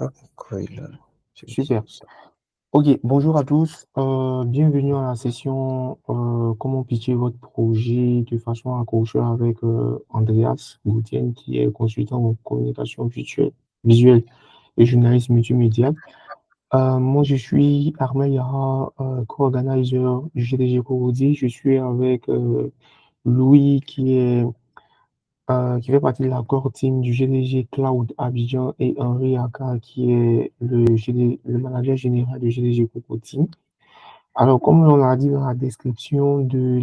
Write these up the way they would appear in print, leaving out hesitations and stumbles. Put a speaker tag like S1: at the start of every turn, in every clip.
S1: Ah, cool.
S2: Super. Ok, bonjour à tous. Bienvenue à la session Comment pitcher votre projet de façon accrocheuse avec Andreas Goutien, qui est consultant en communication visuelle et journaliste multimédia. Moi, je suis Armel Yara, co-organizer du GDG Corondi. Je suis avec Louis, qui fait partie de la core team du GDG Cloud Abidjan, et Henri Aka, qui est le manager général du GDG Coco Team. Alors, comme on l'a dit dans la description de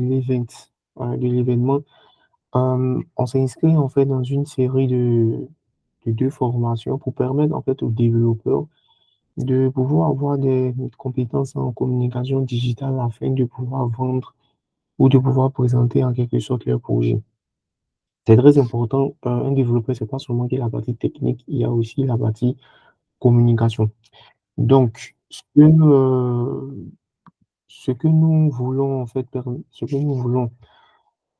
S2: l'événement, on s'est inscrit en fait dans une série de deux formations pour permettre en fait aux développeurs de pouvoir avoir des compétences en communication digitale afin de pouvoir vendre ou de pouvoir présenter en quelque sorte leur projet. C'est très important. Un développeur, c'est pas seulement que la partie technique, il y a aussi la partie communication. Donc, ce que nous voulons en fait, ce que nous voulons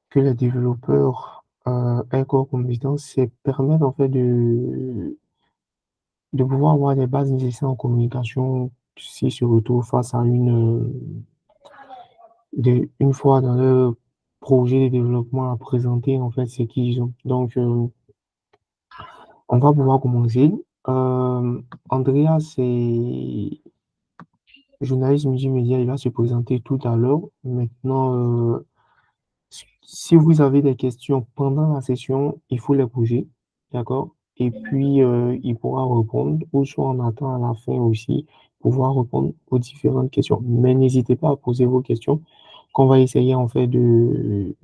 S2: que les développeurs aient comme compétence, c'est permettre en fait de pouvoir avoir des bases nécessaires en communication s'ils se retrouvent face à une fois dans leur projet de développement à présenter en fait ce qu'ils ont. Donc, on va pouvoir commencer. Andrea, c'est journaliste multimédia, il va se présenter tout à l'heure. Maintenant, si vous avez des questions pendant la session, il faut les poser, d'accord? Et puis, il pourra répondre, ou soit on attend à la fin aussi, pouvoir répondre aux différentes questions. Mais n'hésitez pas à poser vos questions, qu'on va essayer en fait de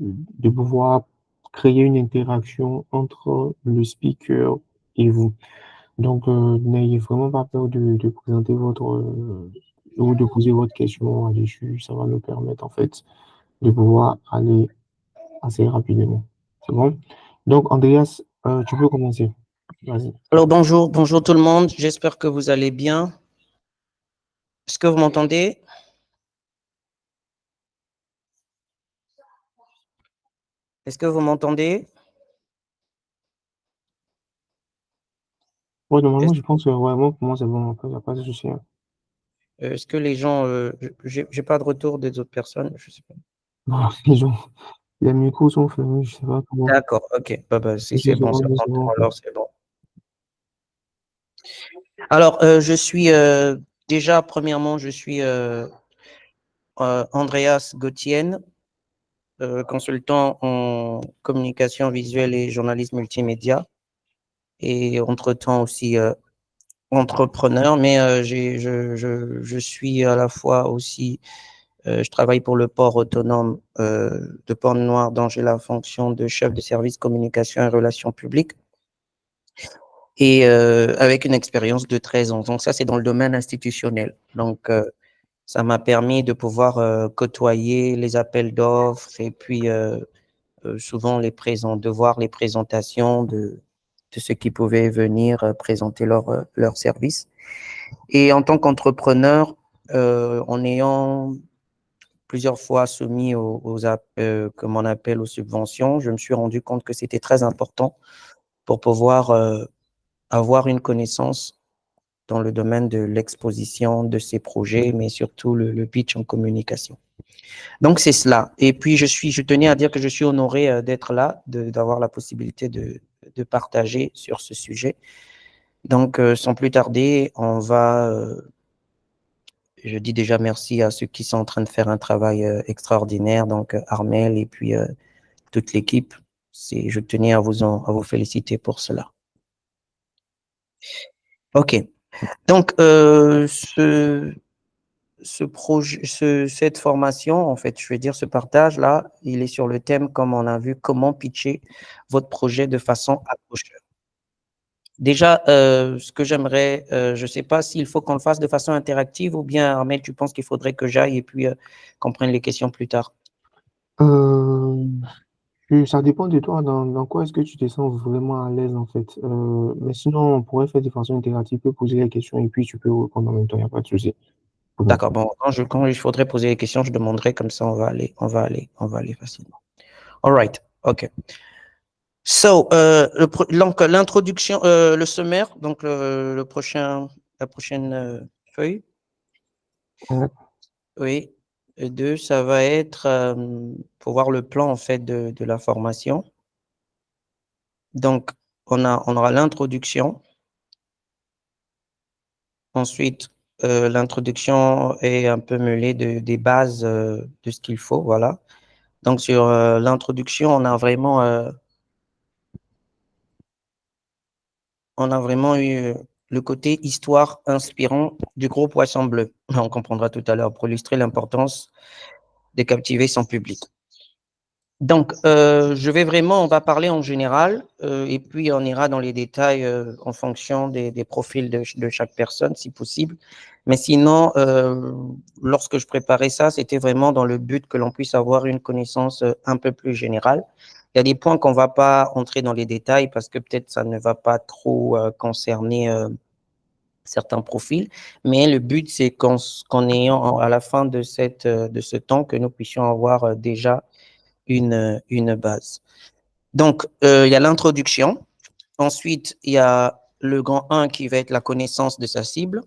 S2: pouvoir créer une interaction entre le speaker et vous. Donc, n'ayez vraiment pas peur de présenter ou de poser votre question là-dessus. Ça va nous permettre, en fait, de pouvoir aller assez rapidement. C'est bon? Donc, Andreas, tu peux commencer. Vas-y.
S1: Alors bonjour, bonjour tout le monde. J'espère que vous allez bien. Est-ce que vous m'entendez? Est-ce que vous m'entendez?
S2: Ouais, normalement,
S1: Est-ce
S2: je pense que vraiment, pour moi, c'est bon. Après, il n'y a pas de souci, hein.
S1: est-ce que les gens, j'ai pas de retour des autres personnes, je sais pas.
S2: Bon, les micros sont fermés, je sais pas comment.
S1: D'accord, ok. Bah, si
S2: Ok,
S1: c'est
S2: c'est
S1: bon,
S2: bon,
S1: ça
S2: c'est
S1: m'entend,
S2: bon.
S1: alors c'est bon. Alors, je suis déjà, premièrement, je suis Andreas Gauthier, consultant en communication visuelle et journalisme multimédia, et entre-temps aussi entrepreneur, mais je suis à la fois aussi, je travaille pour le port autonome de Port-Noir, dont j'ai la fonction de chef de service communication et relations publiques, et avec une expérience de 13 ans. Donc ça, c'est dans le domaine institutionnel. Donc, ça m'a permis de pouvoir côtoyer les appels d'offres et puis souvent de voir les présentations de ceux qui pouvaient venir présenter leur service. Et en tant qu'entrepreneur, en ayant plusieurs fois soumis comme on appelle, aux subventions, je me suis rendu compte que c'était très important pour pouvoir avoir une connaissance dans le domaine de l'exposition de ces projets, mais surtout le pitch en communication. Donc, c'est cela. Et puis, je tenais à dire que je suis honoré d'être là, d'avoir la possibilité de partager sur ce sujet. Donc, sans plus tarder, je dis déjà merci à ceux qui sont en train de faire un travail extraordinaire, donc Armel et puis toute l'équipe. Je tenais à vous féliciter pour cela. OK. Donc, ce projet, cette formation, en fait, je veux dire, ce partage-là, il est sur le thème, comme on a vu, comment pitcher votre projet de façon accrocheuse. Déjà, ce que j'aimerais, je ne sais pas s'il faut qu'on le fasse de façon interactive ou bien, Ahmed, tu penses qu'il faudrait que j'aille et puis qu'on prenne les questions plus tard.
S2: Euh, Ça dépend de toi, dans quoi est-ce que tu te sens vraiment à l'aise, en fait. Mais sinon, on pourrait faire de façon interactive, tu peux poser les questions et puis tu peux répondre en même temps, il n'y a pas de souci. C'est bon.
S1: D'accord, bon, quand il faudrait poser les questions, je demanderai, comme ça, on va aller facilement. All right, OK. So, donc l'introduction, le sommaire, donc la prochaine feuille.
S2: Ouais.
S1: Oui. Et deux, ça va être pour voir le plan en fait de la formation. Donc, on aura l'introduction. Ensuite, l'introduction est un peu mêlée des bases de ce qu'il faut, voilà. Donc, sur l'introduction, on a vraiment eu le côté histoire inspirant du gros poisson bleu. On comprendra tout à l'heure pour illustrer l'importance de captiver son public. Donc, on va parler en général et puis on ira dans les détails en fonction des profils de chaque personne, si possible. Mais sinon, lorsque je préparais ça, c'était vraiment dans le but que l'on puisse avoir une connaissance un peu plus générale. Il y a des points qu'on ne va pas entrer dans les détails parce que peut-être ça ne va pas trop concerner certains profils, mais le but, c'est qu'en ayant à la fin de ce temps, que nous puissions avoir déjà une base. Donc, il y a l'introduction. Ensuite, il y a le grand 1 qui va être la connaissance de sa cible.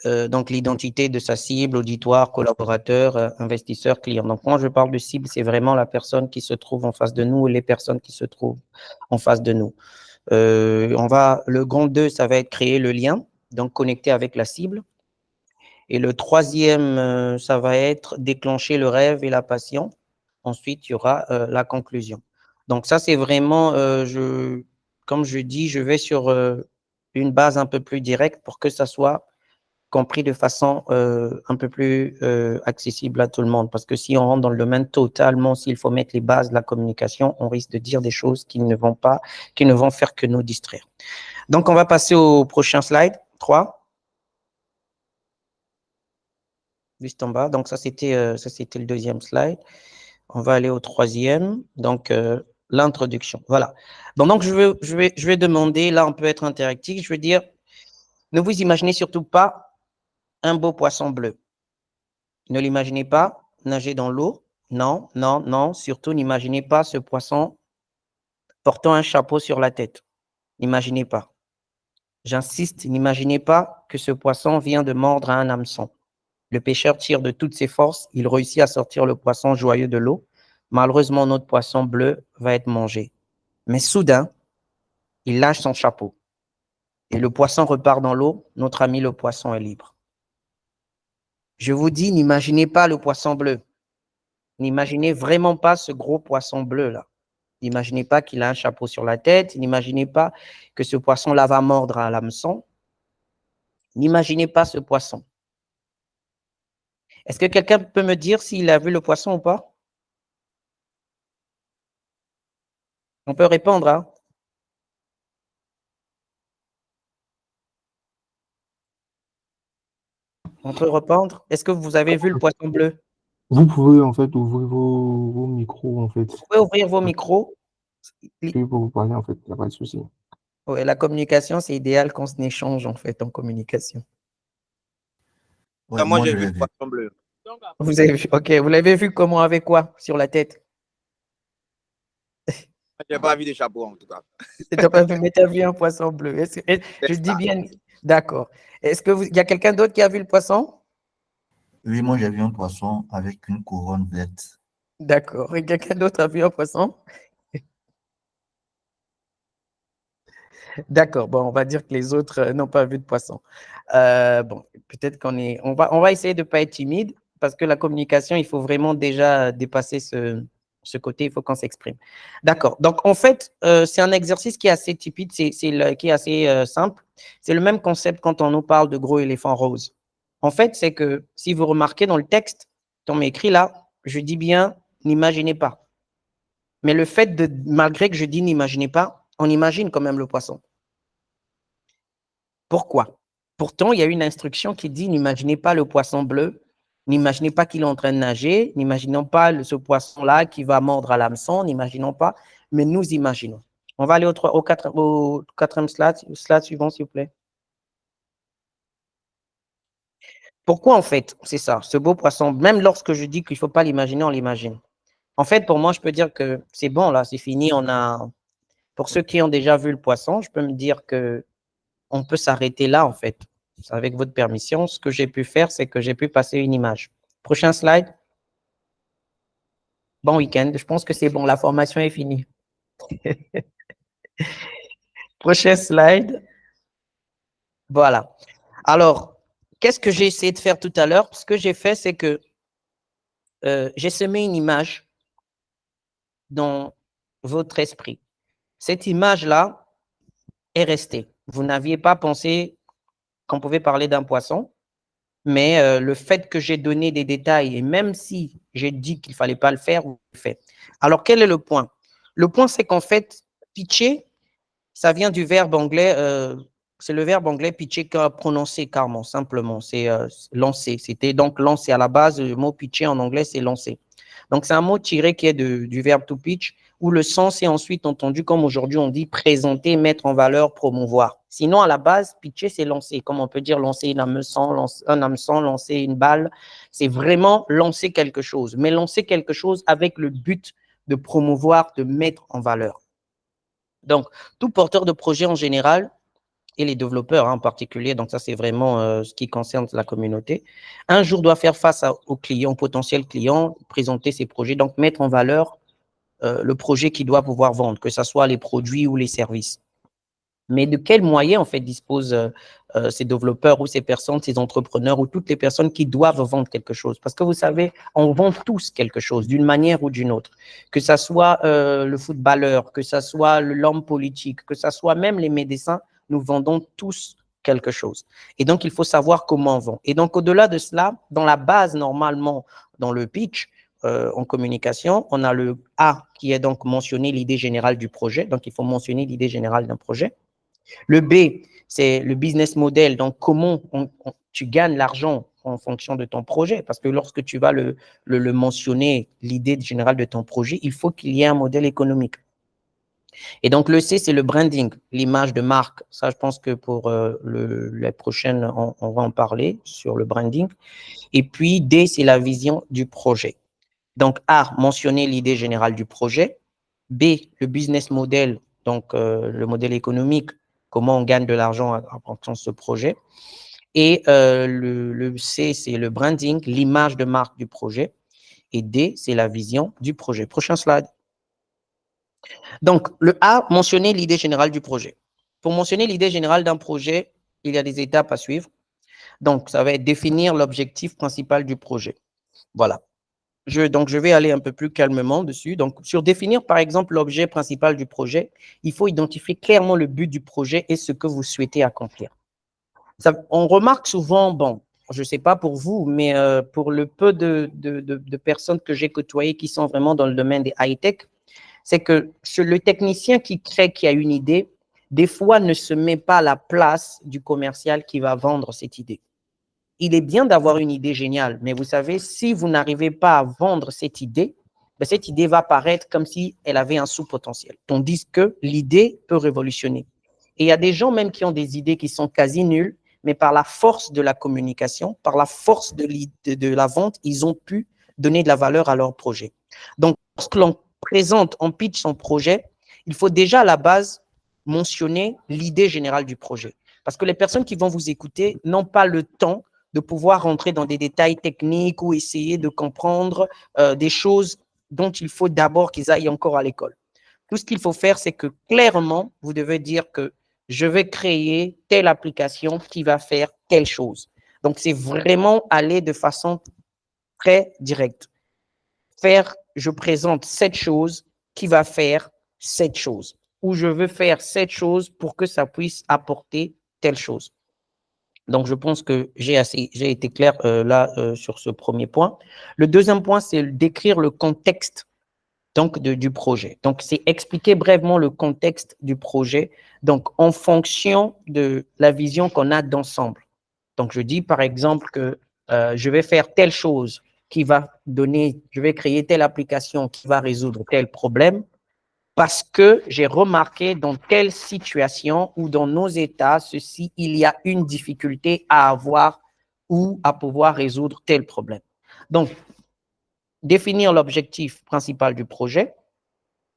S1: Donc, l'identité de sa cible, auditoire, collaborateur, investisseur, client. Donc, quand je parle de cible, c'est vraiment la personne qui se trouve en face de nous ou les personnes qui se trouvent en face de nous. Le grand 2, ça va être créer le lien, donc connecter avec la cible. Et le troisième, ça va être déclencher le rêve et la passion. Ensuite, il y aura la conclusion. Donc ça, c'est vraiment, comme je dis, je vais sur une base un peu plus directe pour que ça soit compris de façon un peu plus accessible à tout le monde. Parce que si on rentre dans le domaine totalement, s'il faut mettre les bases de la communication, on risque de dire des choses qui ne vont faire que nous distraire. Donc, on va passer au prochain slide, 3. Juste en bas. Donc, ça, c'était le deuxième slide. On va aller au troisième. Donc, l'introduction. Voilà. Bon, donc, je vais demander, là, on peut être interactif. Je veux dire, ne vous imaginez surtout pas un beau poisson bleu. Ne l'imaginez pas nager dans l'eau. Non, non, non. Surtout, n'imaginez pas ce poisson portant un chapeau sur la tête. N'imaginez pas. J'insiste, n'imaginez pas que ce poisson vient de mordre à un hameçon. Le pêcheur tire de toutes ses forces, il réussit à sortir le poisson joyeux de l'eau. Malheureusement, notre poisson bleu va être mangé. Mais soudain, il lâche son chapeau et le poisson repart dans l'eau. Notre ami le poisson est libre. Je vous dis, n'imaginez pas le poisson bleu. N'imaginez vraiment pas ce gros poisson bleu-là. N'imaginez pas qu'il a un chapeau sur la tête. N'imaginez pas que ce poisson-là va mordre à l'hameçon. N'imaginez pas ce poisson. Est-ce que quelqu'un peut me dire s'il a vu le poisson ou pas? On peut répondre, hein? On peut répondre. Est-ce que vous avez vu le poisson bleu?
S2: Vous pouvez en fait ouvrir vos micros en fait.
S1: Vous pouvez ouvrir vos micros.
S2: Oui, pour vous parler en fait, il n'y a pas de souci.
S1: Ouais, la communication, c'est idéal qu'on échange en fait en communication.
S3: Ouais, moi, j'ai vu le poisson bleu.
S1: Vous avez vu, ok, vous l'avez vu comment, avec quoi sur la tête?
S3: Je n'ai pas vu de chapeau en tout cas.
S1: Tu n'as pas vu, mais tu as vu un poisson bleu. Je dis bien, d'accord. Est-ce qu'il y a quelqu'un d'autre qui a vu le poisson?
S4: Oui, moi j'ai vu un poisson avec une couronne verte.
S1: D'accord. Et quelqu'un d'autre a vu un poisson? D'accord. Bon, on va dire que les autres n'ont pas vu de poisson. Bon, peut-être on va essayer de ne pas être timide parce que la communication, il faut vraiment déjà dépasser ce côté, il faut qu'on s'exprime. D'accord. Donc, en fait, c'est un exercice qui est assez typique, qui est assez simple. C'est le même concept quand on nous parle de gros éléphants roses. En fait, c'est que si vous remarquez dans le texte, on m'écrit là, je dis bien, n'imaginez pas. Mais le fait malgré que je dis n'imaginez pas, on imagine quand même le poisson. Pourquoi? Pourtant, il y a une instruction qui dit n'imaginez pas le poisson bleu, n'imaginez pas qu'il est en train de nager, n'imaginons pas ce poisson-là qui va mordre à l'hameçon, n'imaginons pas, mais nous imaginons. On va aller au quatrième slide suivant, s'il vous plaît. Pourquoi, en fait, c'est ça, ce beau poisson, même lorsque je dis qu'il ne faut pas l'imaginer, on l'imagine. En fait, pour moi, je peux dire que c'est bon, là, c'est fini. Pour ceux qui ont déjà vu le poisson, je peux me dire que on peut s'arrêter là, en fait. Avec votre permission, ce que j'ai pu faire, c'est que j'ai pu passer une image. Prochain slide. Bon week-end. Je pense que c'est bon. La formation est finie. Prochain slide. Voilà. Alors, qu'est-ce que j'ai essayé de faire tout à l'heure? Ce que j'ai fait, c'est que j'ai semé une image dans votre esprit. Cette image-là est restée. Vous n'aviez pas pensé qu'on pouvait parler d'un poisson, mais le fait que j'ai donné des détails, et même si j'ai dit qu'il ne fallait pas le faire, vous le faites. Alors, quel est le point? Le point, c'est qu'en fait, pitcher, ça vient du verbe anglais, c'est le verbe anglais pitcher prononcé carrément, simplement, c'est lancer. C'était donc lancer. À la base, le mot pitcher en anglais, c'est lancer. Donc, c'est un mot tiré qui est du verbe to pitch, où le sens est ensuite entendu comme aujourd'hui on dit présenter, mettre en valeur, promouvoir. Sinon, à la base, pitcher, c'est lancer. Comme on peut dire lancer un hameçon, lancer une balle. C'est vraiment lancer quelque chose, mais lancer quelque chose avec le but de promouvoir, de mettre en valeur. Donc, tout porteur de projet en général, et les développeurs en particulier, donc ça c'est vraiment ce qui concerne la communauté, un jour doit faire face aux clients, potentiels clients, présenter ses projets, donc mettre en valeur le projet qu'il doit pouvoir vendre, que ce soit les produits ou les services. Mais de quels moyens en fait disposent ces développeurs ou ces personnes, ces entrepreneurs ou toutes les personnes qui doivent vendre quelque chose? Parce que vous savez, on vend tous quelque chose d'une manière ou d'une autre. Que ce soit le footballeur, que ce soit l'homme politique, que ce soit même les médecins, nous vendons tous quelque chose. Et donc, il faut savoir comment on vend. Et donc, au-delà de cela, dans la base, normalement, dans le pitch, en communication, on a le A qui est donc mentionner l'idée générale du projet. Donc, il faut mentionner l'idée générale d'un projet. Le B, c'est le business model. Donc, comment tu gagnes l'argent en fonction de ton projet. Parce que lorsque tu vas le mentionner, l'idée générale de ton projet, il faut qu'il y ait un modèle économique. Et donc, le C, c'est le branding, l'image de marque. Ça, je pense que pour les prochaines, on va en parler sur le branding. Et puis, D, c'est la vision du projet. Donc, A, mentionner l'idée générale du projet. B, le business model, donc le modèle économique, comment on gagne de l'argent en fonction de ce projet. Et le C, c'est le branding, l'image de marque du projet. Et D, c'est la vision du projet. Prochain slide. Donc, le A, mentionner l'idée générale du projet. Pour mentionner l'idée générale d'un projet, il y a des étapes à suivre. Donc, ça va être définir l'objectif principal du projet. Voilà. Donc, je vais aller un peu plus calmement dessus. Donc, sur définir, par exemple, l'objet principal du projet, il faut identifier clairement le but du projet et ce que vous souhaitez accomplir. On remarque souvent, bon, je ne sais pas pour vous, mais pour le peu de personnes que j'ai côtoyées qui sont vraiment dans le domaine des high-tech, c'est que le technicien qui crée, qui a une idée, des fois ne se met pas à la place du commercial qui va vendre cette idée. Il est bien d'avoir une idée géniale, mais vous savez, si vous n'arrivez pas à vendre cette idée, ben cette idée va paraître comme si elle avait un sous-potentiel, tandis que l'idée peut révolutionner. Et il y a des gens même qui ont des idées qui sont quasi nulles, mais par la force de la communication, par la force de la vente, ils ont pu donner de la valeur à leur projet. Donc, lorsque l'on présente, on pitch son projet, il faut déjà à la base mentionner l'idée générale du projet. Parce que les personnes qui vont vous écouter n'ont pas le temps de pouvoir rentrer dans des détails techniques ou essayer de comprendre des choses dont il faut d'abord qu'ils aillent encore à l'école. Tout ce qu'il faut faire, c'est que clairement, vous devez dire que je vais créer telle application qui va faire telle chose. Donc, c'est vraiment aller de façon très directe. Je présente cette chose qui va faire cette chose. Ou je veux faire cette chose pour que ça puisse apporter telle chose. Donc, je pense que j'ai été clair là sur ce premier point. Le deuxième point, c'est décrire le contexte donc, du projet. Donc, c'est expliquer brièvement le contexte du projet, donc en fonction de la vision qu'on a d'ensemble. Donc, je dis par exemple que je vais faire telle chose qui va je vais créer telle application qui va résoudre tel problème parce que j'ai remarqué dans telle situation ou dans nos états, il y a une difficulté à avoir ou à pouvoir résoudre tel problème. Donc, définir l'objectif principal du projet,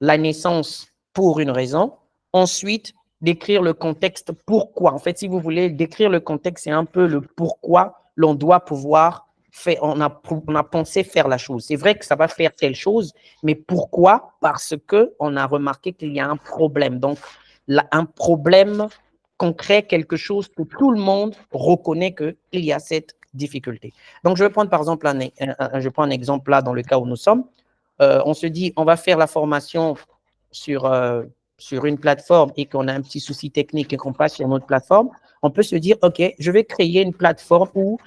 S1: la naissance pour une raison, ensuite décrire le contexte pourquoi. En fait, si vous voulez décrire le contexte, c'est un peu le pourquoi l'on doit pouvoir faire, on a pensé faire la chose. C'est vrai que ça va faire telle chose, mais pourquoi? Parce qu'on a remarqué qu'il y a un problème. Donc, un problème concret, quelque chose que tout le monde reconnaît qu'il y a cette difficulté. Donc, je vais prendre par exemple je prends un exemple là dans le cas où nous sommes. On se dit, on va faire la formation sur une plateforme et qu'on a un petit souci technique et qu'on passe sur notre plateforme, on peut se dire, OK, je vais créer une plateforme ou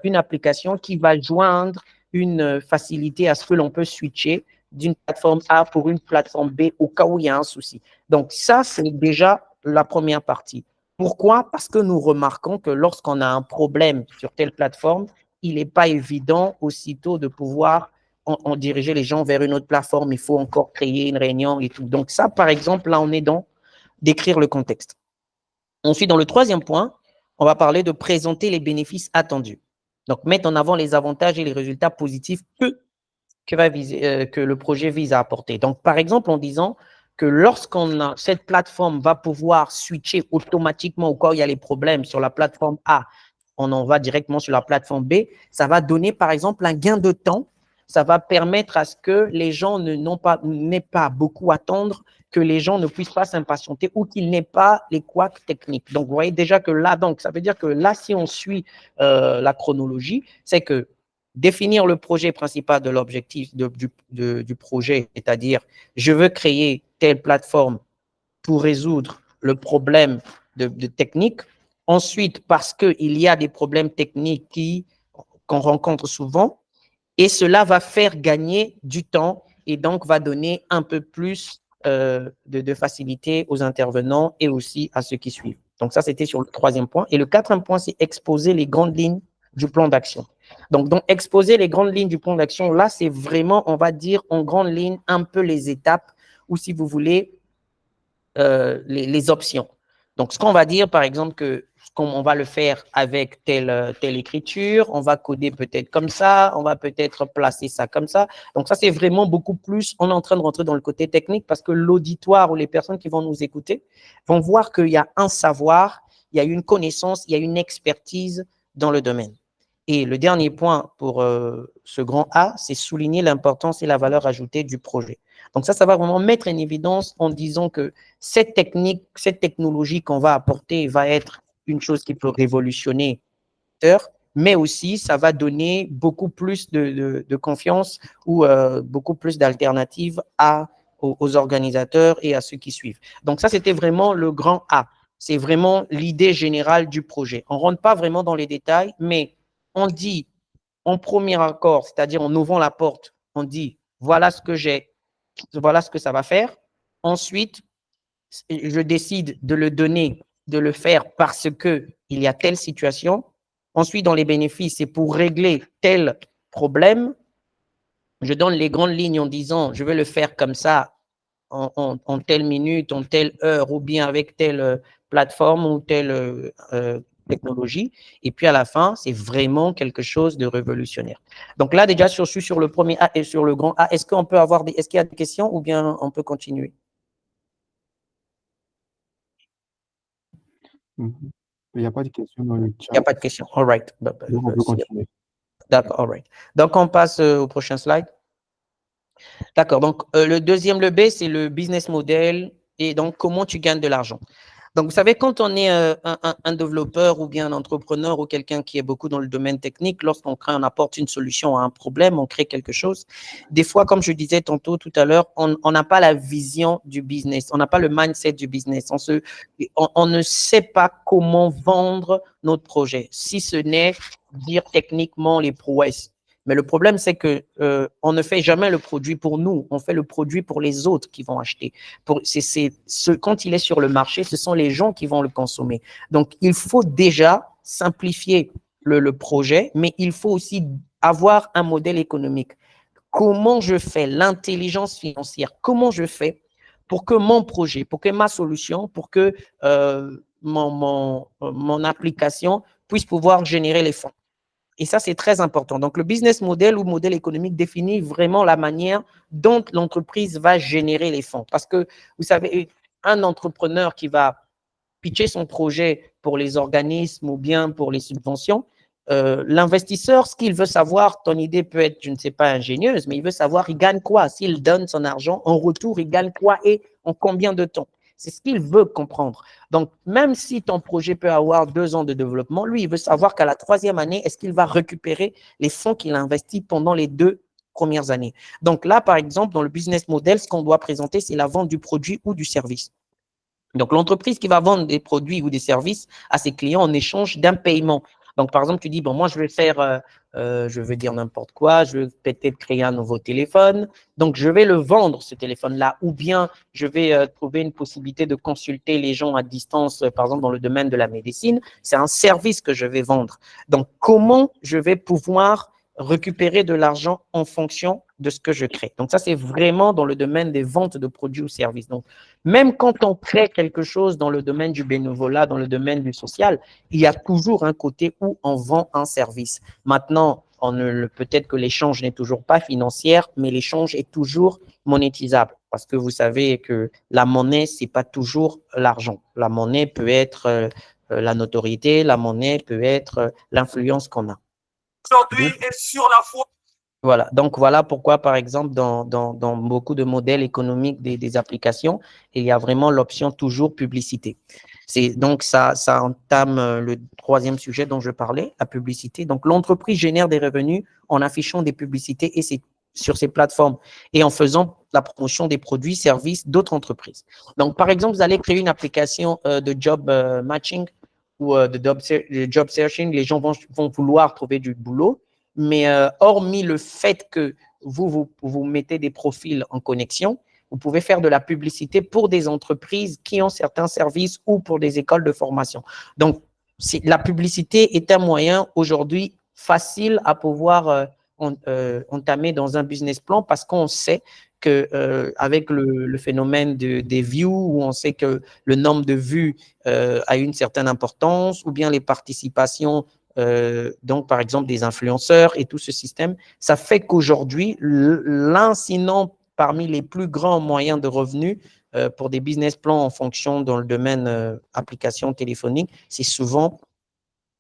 S1: une application qui va joindre une facilité à ce que l'on peut switcher d'une plateforme A pour une plateforme B au cas où il y a un souci. Donc, ça, c'est déjà la première partie. Pourquoi? Parce que nous remarquons que lorsqu'on a un problème sur telle plateforme, il n'est pas évident aussitôt de pouvoir on dirigeait les gens vers une autre plateforme, il faut encore créer une réunion et tout. Donc ça, par exemple, là, on est dans décrire le contexte. Ensuite, dans le troisième point, on va parler de présenter les bénéfices attendus. Donc, mettre en avant les avantages et les résultats positifs que le projet vise à apporter. Donc, par exemple, en disant que cette plateforme va pouvoir switcher automatiquement au cas où il y a les problèmes sur la plateforme A, on en va directement sur la plateforme B, ça va donner, par exemple, un gain de temps. Ça va permettre à ce que les gens n'aient pas beaucoup à attendre, que les gens ne puissent pas s'impatienter ou qu'ils n'aient pas les couacs techniques. Donc, vous voyez déjà que là, donc, ça veut dire que là, si on suit la chronologie, c'est que définir le projet principal de l'objectif du projet, c'est-à-dire, je veux créer telle plateforme pour résoudre le problème de technique. Ensuite, parce qu'il y a des problèmes techniques qu'on rencontre souvent, et cela va faire gagner du temps et donc va donner un peu plus de facilité aux intervenants et aussi à ceux qui suivent. Donc ça, c'était sur le troisième point. Et le quatrième point, c'est exposer les grandes lignes du plan d'action. Donc, exposer les grandes lignes du plan d'action, là, c'est vraiment, on va dire, en grande ligne, un peu les étapes ou, si vous voulez, les options. Donc, ce qu'on va dire, par exemple, que on va le faire avec telle écriture, on va coder peut-être comme ça, on va peut-être placer ça comme ça. Donc, ça, c'est vraiment beaucoup plus, on est en train de rentrer dans le côté technique parce que l'auditoire ou les personnes qui vont nous écouter vont voir qu'il y a un savoir, il y a une connaissance, il y a une expertise dans le domaine. Et le dernier point pour ce grand A, c'est souligner l'importance et la valeur ajoutée du projet. Donc ça va vraiment mettre en évidence en disant que cette technologie qu'on va apporter va être une chose qui peut révolutionner, mais aussi ça va donner beaucoup plus de confiance ou beaucoup plus d'alternatives aux organisateurs et à ceux qui suivent. Donc ça, c'était vraiment le grand A. C'est vraiment l'idée générale du projet. On ne rentre pas vraiment dans les détails, mais on dit en premier accord, c'est-à-dire en ouvrant la porte, on dit voilà ce que j'ai, voilà ce que ça va faire. Ensuite, je décide de le donner, de le faire parce qu'il y a telle situation. Ensuite, dans les bénéfices, c'est pour régler tel problème. Je donne les grandes lignes en disant je vais le faire comme ça, en telle minute, en telle heure, ou bien avec telle plateforme ou telle technologie. Et puis à la fin, c'est vraiment quelque chose de révolutionnaire. Donc là, déjà, je suis sur le premier A et sur le grand A. Est-ce qu'on peut avoir est-ce qu'il y a des questions ou bien on peut continuer?
S2: Il n'y a pas de questions dans le chat.
S1: Il n'y a pas de questions. All right.
S2: Donc, on peut continuer.
S1: D'accord, all right. Donc, on passe au prochain slide. D'accord. Donc, le deuxième, le B, c'est le business model et donc comment tu gagnes de l'argent. Donc, vous savez, quand on est un développeur ou bien un entrepreneur ou quelqu'un qui est beaucoup dans le domaine technique, lorsqu'on crée, on apporte une solution à un problème, on crée quelque chose. Des fois, comme je disais tantôt tout à l'heure, on n'a pas la vision du business, on n'a pas le mindset du business. On ne sait pas comment vendre notre projet, si ce n'est dire techniquement les prouesses. Mais le problème, c'est que on ne fait jamais le produit pour nous, on fait le produit pour les autres qui vont acheter. Quand il est sur le marché, ce sont les gens qui vont le consommer. Donc, il faut déjà simplifier le projet, mais il faut aussi avoir un modèle économique. Comment je fais l'intelligence financière? Comment je fais pour que mon projet, pour que ma solution, pour que mon application puisse pouvoir générer les fonds? Et ça, c'est très important. Donc, le business model ou modèle économique définit vraiment la manière dont l'entreprise va générer les fonds. Parce que, vous savez, un entrepreneur qui va pitcher son projet pour les organismes ou bien pour les subventions, l'investisseur, ce qu'il veut savoir, ton idée peut être, je ne sais pas, ingénieuse, mais il veut savoir, il gagne quoi? S'il donne son argent, en retour, il gagne quoi et en combien de temps? C'est ce qu'il veut comprendre. Donc, même si ton projet peut avoir 2 ans de développement, lui, il veut savoir qu'à la 3e année, est-ce qu'il va récupérer les fonds qu'il a investis pendant les 2 premières années. Donc là, par exemple, dans le business model, ce qu'on doit présenter, c'est la vente du produit ou du service. Donc, l'entreprise qui va vendre des produits ou des services à ses clients en échange d'un paiement. Donc, par exemple, tu dis, bon, moi, je vais faire, je vais dire n'importe quoi, je vais peut-être créer un nouveau téléphone. Donc, je vais le vendre, ce téléphone-là, ou bien je vais trouver une possibilité de consulter les gens à distance, par exemple, dans le domaine de la médecine. C'est un service que je vais vendre. Donc, comment je vais pouvoir récupérer de l'argent en fonction de ce que je crée. Donc, ça, c'est vraiment dans le domaine des ventes de produits ou services. Donc, même quand on crée quelque chose dans le domaine du bénévolat, dans le domaine du social, il y a toujours un côté où on vend un service. Maintenant, peut-être que l'échange n'est toujours pas financier, mais l'échange est toujours monétisable. Parce que vous savez que la monnaie, ce n'est pas toujours l'argent. La monnaie peut être la notoriété, la monnaie peut être l'influence qu'on a. Aujourd'hui est sur la foi. Voilà, donc voilà pourquoi, par exemple, dans beaucoup de modèles économiques des applications, il y a vraiment l'option toujours publicité. Donc, ça entame le 3e sujet dont je parlais, la publicité. Donc, l'entreprise génère des revenus en affichant des publicités sur ces plateformes et en faisant la promotion des produits, services d'autres entreprises. Donc, par exemple, vous allez créer une application de job matching ou de job searching. Les gens vont vouloir trouver du boulot. Mais hormis le fait que vous mettez des profils en connexion, vous pouvez faire de la publicité pour des entreprises qui ont certains services ou pour des écoles de formation. Donc, la publicité est un moyen aujourd'hui facile à pouvoir entamer dans un business plan parce qu'on sait que avec le phénomène des views, où on sait que le nombre de vues a une certaine importance, ou bien les participations donc, par exemple, des influenceurs et tout ce système, ça fait qu'aujourd'hui, l'un, sinon parmi les plus grands moyens de revenus pour des business plans en fonction dans le domaine application téléphonique, c'est souvent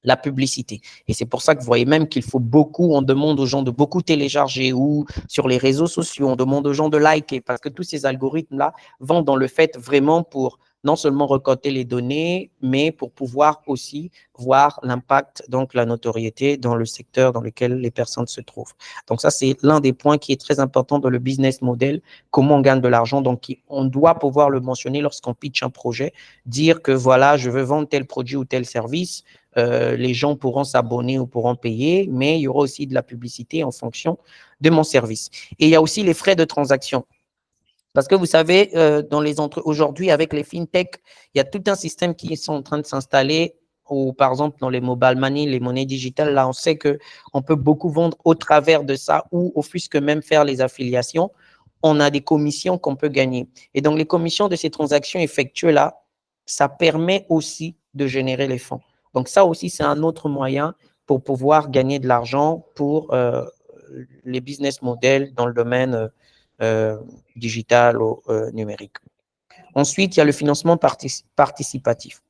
S1: la publicité. Et c'est pour ça que vous voyez même qu'il faut beaucoup, on demande aux gens de beaucoup télécharger ou sur les réseaux sociaux, on demande aux gens de liker parce que tous ces algorithmes-là vont dans le fait vraiment pour non seulement récolter les données, mais pour pouvoir aussi voir l'impact, donc la notoriété dans le secteur dans lequel les personnes se trouvent. Donc ça, c'est l'un des points qui est très important dans le business model, comment on gagne de l'argent. Donc, on doit pouvoir le mentionner lorsqu'on pitch un projet, dire que voilà, je veux vendre tel produit ou tel service, les gens pourront s'abonner ou pourront payer, mais il y aura aussi de la publicité en fonction de mon service. Et il y a aussi les frais de transaction. Parce que vous savez, aujourd'hui, avec les fintech, il y a tout un système qui est en train de s'installer, ou par exemple dans les mobile money, les monnaies digitales. Là, on sait qu'on peut beaucoup vendre au travers de ça, ou au fusque même faire les affiliations. On a des commissions qu'on peut gagner. Et donc, les commissions de ces transactions effectuées là, ça permet aussi de générer les fonds. Donc, ça aussi, c'est un autre moyen pour pouvoir gagner de l'argent pour les business models dans le domaine digital ou numérique. Ensuite, il y a le financement participatif.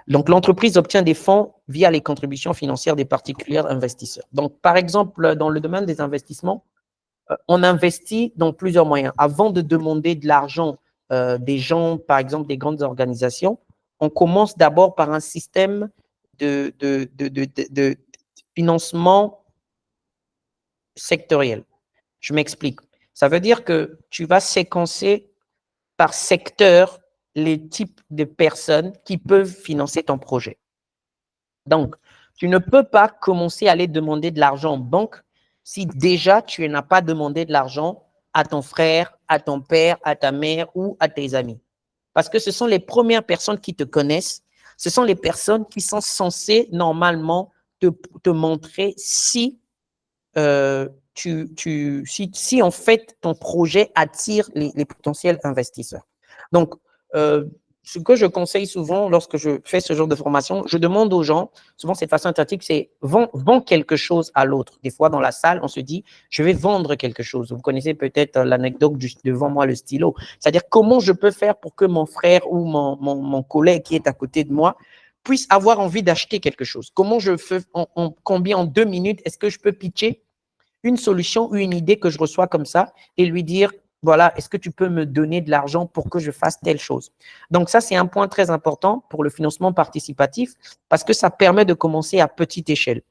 S1: Donc, l'entreprise obtient des fonds via les contributions financières des particuliers investisseurs. Donc, par exemple, dans le domaine des investissements, on investit dans plusieurs moyens. Avant de demander de l'argent des gens, par exemple, des grandes organisations, on commence d'abord par un système de financement sectoriel. Je m'explique. Ça veut dire que tu vas séquencer par secteur les types de personnes qui peuvent financer ton projet. Donc, tu ne peux pas commencer à aller demander de l'argent en banque si déjà tu n'as pas demandé de l'argent à ton frère, à ton père, à ta mère ou à tes amis. Parce que ce sont les premières personnes qui te connaissent, ce sont les personnes qui sont censées normalement te montrer si si en fait ton projet attire les potentiels investisseurs. Donc, ce que je conseille souvent lorsque je fais ce genre de formation, je demande aux gens, souvent c'est de façon interactive, c'est vends quelque chose à l'autre. Des fois, dans la salle, on se dit, je vais vendre quelque chose. Vous connaissez peut-être l'anecdote devant moi, le stylo. C'est-à-dire, comment je peux faire pour que mon frère ou mon collègue qui est à côté de moi puisse avoir envie d'acheter quelque chose? Comment je fais, combien en 2 minutes, est-ce que je peux pitcher une solution ou une idée que je reçois comme ça et lui dire, voilà, est-ce que tu peux me donner de l'argent pour que je fasse telle chose? Donc ça, c'est un point très important pour le financement participatif parce que ça permet de commencer à petite échelle.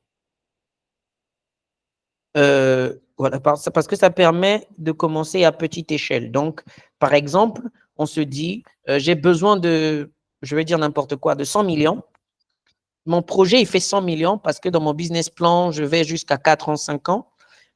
S1: Voilà, parce que ça permet de commencer à petite échelle. Donc, par exemple, on se dit, j'ai besoin de, je vais dire n'importe quoi, de 100 millions. Mon projet, il fait 100 millions parce que dans mon business plan, je vais jusqu'à 4 ans, 5 ans.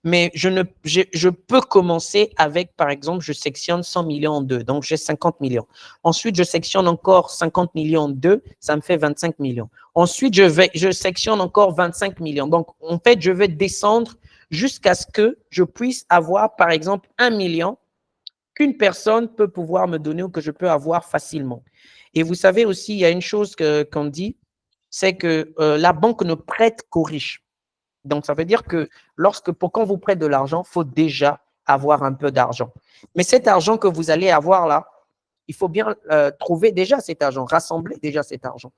S1: Mais je peux commencer avec, par exemple, je sectionne 100 millions en deux. Donc, j'ai 50 millions. Ensuite, je sectionne encore 50 millions en deux. Ça me fait 25 millions. Ensuite, je sectionne encore 25 millions. Donc, en fait, je vais descendre jusqu'à ce que je puisse avoir, par exemple, 1 million qu'une personne peut pouvoir me donner ou que je peux avoir facilement. Et vous savez aussi, il y a une chose qu'on dit, c'est que la banque ne prête qu'aux riches. Donc, ça veut dire que quand vous prêtez de l'argent, il faut déjà avoir un peu d'argent. Mais cet argent que vous allez avoir là, il faut bien trouver déjà cet argent, rassembler déjà cet argent.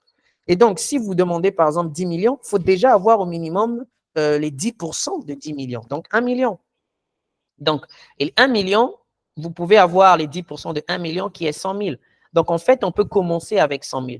S1: Et donc, si vous demandez par exemple 10 millions, il faut déjà avoir au minimum les 10% de 10 millions. Donc, 1 million. Donc, et 1 million, vous pouvez avoir les 10% de 1 million qui est 100 000. Donc, en fait, on peut commencer avec 100 000.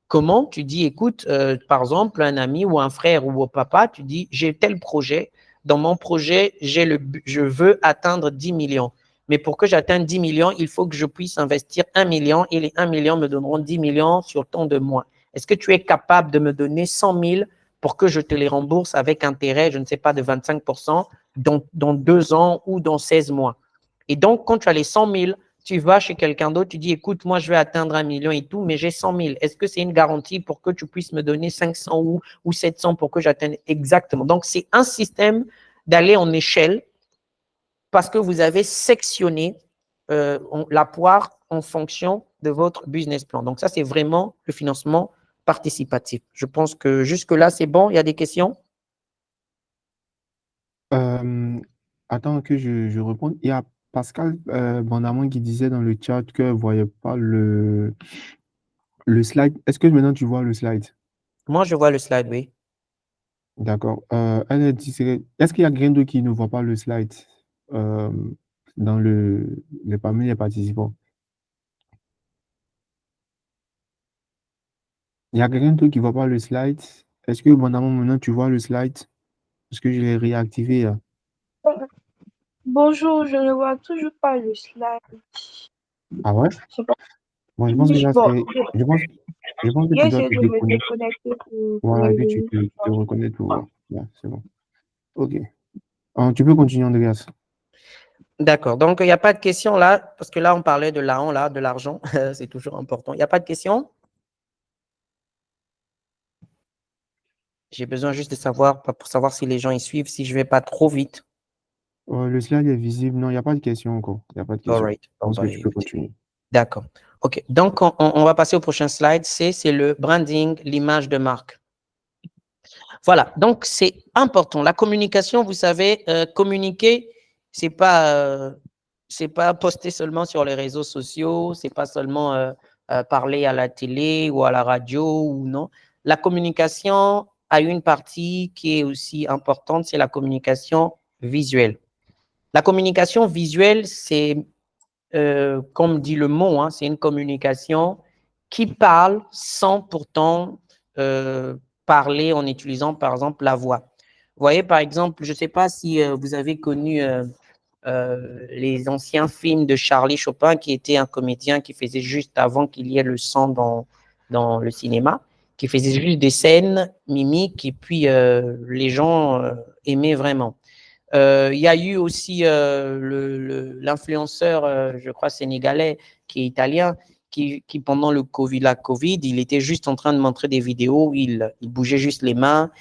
S1: Comment? Tu dis, écoute, par exemple, un ami ou un frère ou un papa, tu dis, j'ai tel projet. Dans mon projet, je veux atteindre 10 millions. Mais pour que j'atteigne 10 millions, il faut que je puisse investir 1 million et les 1 million me donneront 10 millions sur tant de mois. Est-ce que tu es capable de me donner 100 000 pour que je te les rembourse avec intérêt, je ne sais pas, de 25% dans 2 ans ou dans 16 mois? Et donc, quand tu as les 100 000, tu vas chez quelqu'un d'autre, tu dis, écoute, moi, je vais atteindre 1 million et tout, mais j'ai 100 000. Est-ce que c'est une garantie pour que tu puisses me donner 500 ou 700 pour que j'atteigne exactement? Donc, c'est un système d'aller en échelle parce que vous avez sectionné la poire en fonction de votre business plan. Donc, ça, c'est vraiment le financement participatif. Je pense que jusque-là, c'est bon. Il y a des questions?
S2: Attends que je réponde. Il y a Pascal Bandamon qui disait dans le chat qu'elle ne voyait pas le slide. Est-ce que maintenant tu vois le slide?
S1: Moi, je vois le slide, oui.
S2: D'accord. Elle a dit, est-ce qu'il y a quelqu'un d'autre qui ne voit pas le slide euh, parmi les participants? Il y a quelqu'un d'autre qui ne voit pas le slide? Est-ce que Bandamon, maintenant tu vois le slide? Parce que je l'ai réactivé là.
S5: Bonjour, je ne vois toujours pas le slide.
S2: Ah ouais?
S5: Je sais pas.
S2: Bon, je pense que là,
S5: Bon,
S2: je pense que tu
S5: j'ai
S2: dois
S5: essayé
S2: te
S5: de me
S2: déconnecter.
S5: déconnecter pour
S2: Voilà, et puis tu
S5: revenir.
S2: te reconnais tout. Ouais. Là, c'est bon. OK. Tu peux continuer, Andreas.
S1: D'accord. Donc, il n'y a pas de question là, parce que là, on parlait de l'argent. C'est toujours important. Il n'y a pas de question? J'ai besoin juste de savoir, pour savoir si les gens y suivent, si je ne vais pas trop vite.
S2: Le slide est visible. Non, il n'y a pas de question encore. Il n'y a pas de
S1: All
S2: question.
S1: right.
S2: Je pense que tu peux continuer.
S1: D'accord. OK. Donc, on va passer au prochain slide. C'est le branding, l'image de marque. Voilà. Donc, c'est important. La communication, vous savez, communiquer, c'est pas poster seulement sur les réseaux sociaux, c'est pas seulement parler à la télé ou à la radio ou non. La communication a une partie qui est aussi importante, c'est la communication visuelle. La communication visuelle, c'est, comme dit le mot, hein, c'est une communication qui parle sans pourtant parler en utilisant, par exemple, la voix. Vous voyez, par exemple, je ne sais pas si vous avez connu les anciens films de Charlie Chaplin, qui était un comédien qui faisait juste avant qu'il y ait le sang dans le cinéma, qui faisait juste des scènes mimiques et puis les gens aimaient vraiment. Il y a eu aussi l'influenceur, je crois, sénégalais, qui est italien, qui pendant la COVID, il était juste en train de montrer des vidéos où il bougeait juste les mains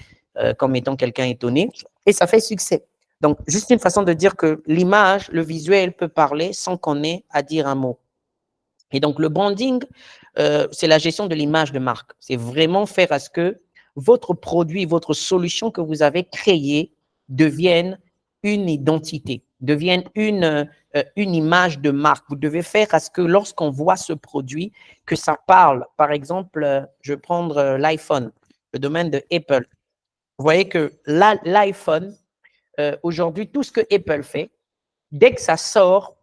S1: comme étant quelqu'un étonné. Et ça fait succès. Donc, juste une façon de dire que l'image, le visuel peut parler sans qu'on ait à dire un mot. Et donc, le branding, c'est la gestion de l'image de marque. C'est vraiment faire à ce que votre produit, votre solution que vous avez créée devienne une identité, devienne une image de marque. Vous devez faire à ce que lorsqu'on voit ce produit, que ça parle. Par exemple, je vais prendre l'iPhone, le domaine de Apple. Vous voyez que l'iPhone, aujourd'hui, tout ce que Apple fait, dès que ça sort,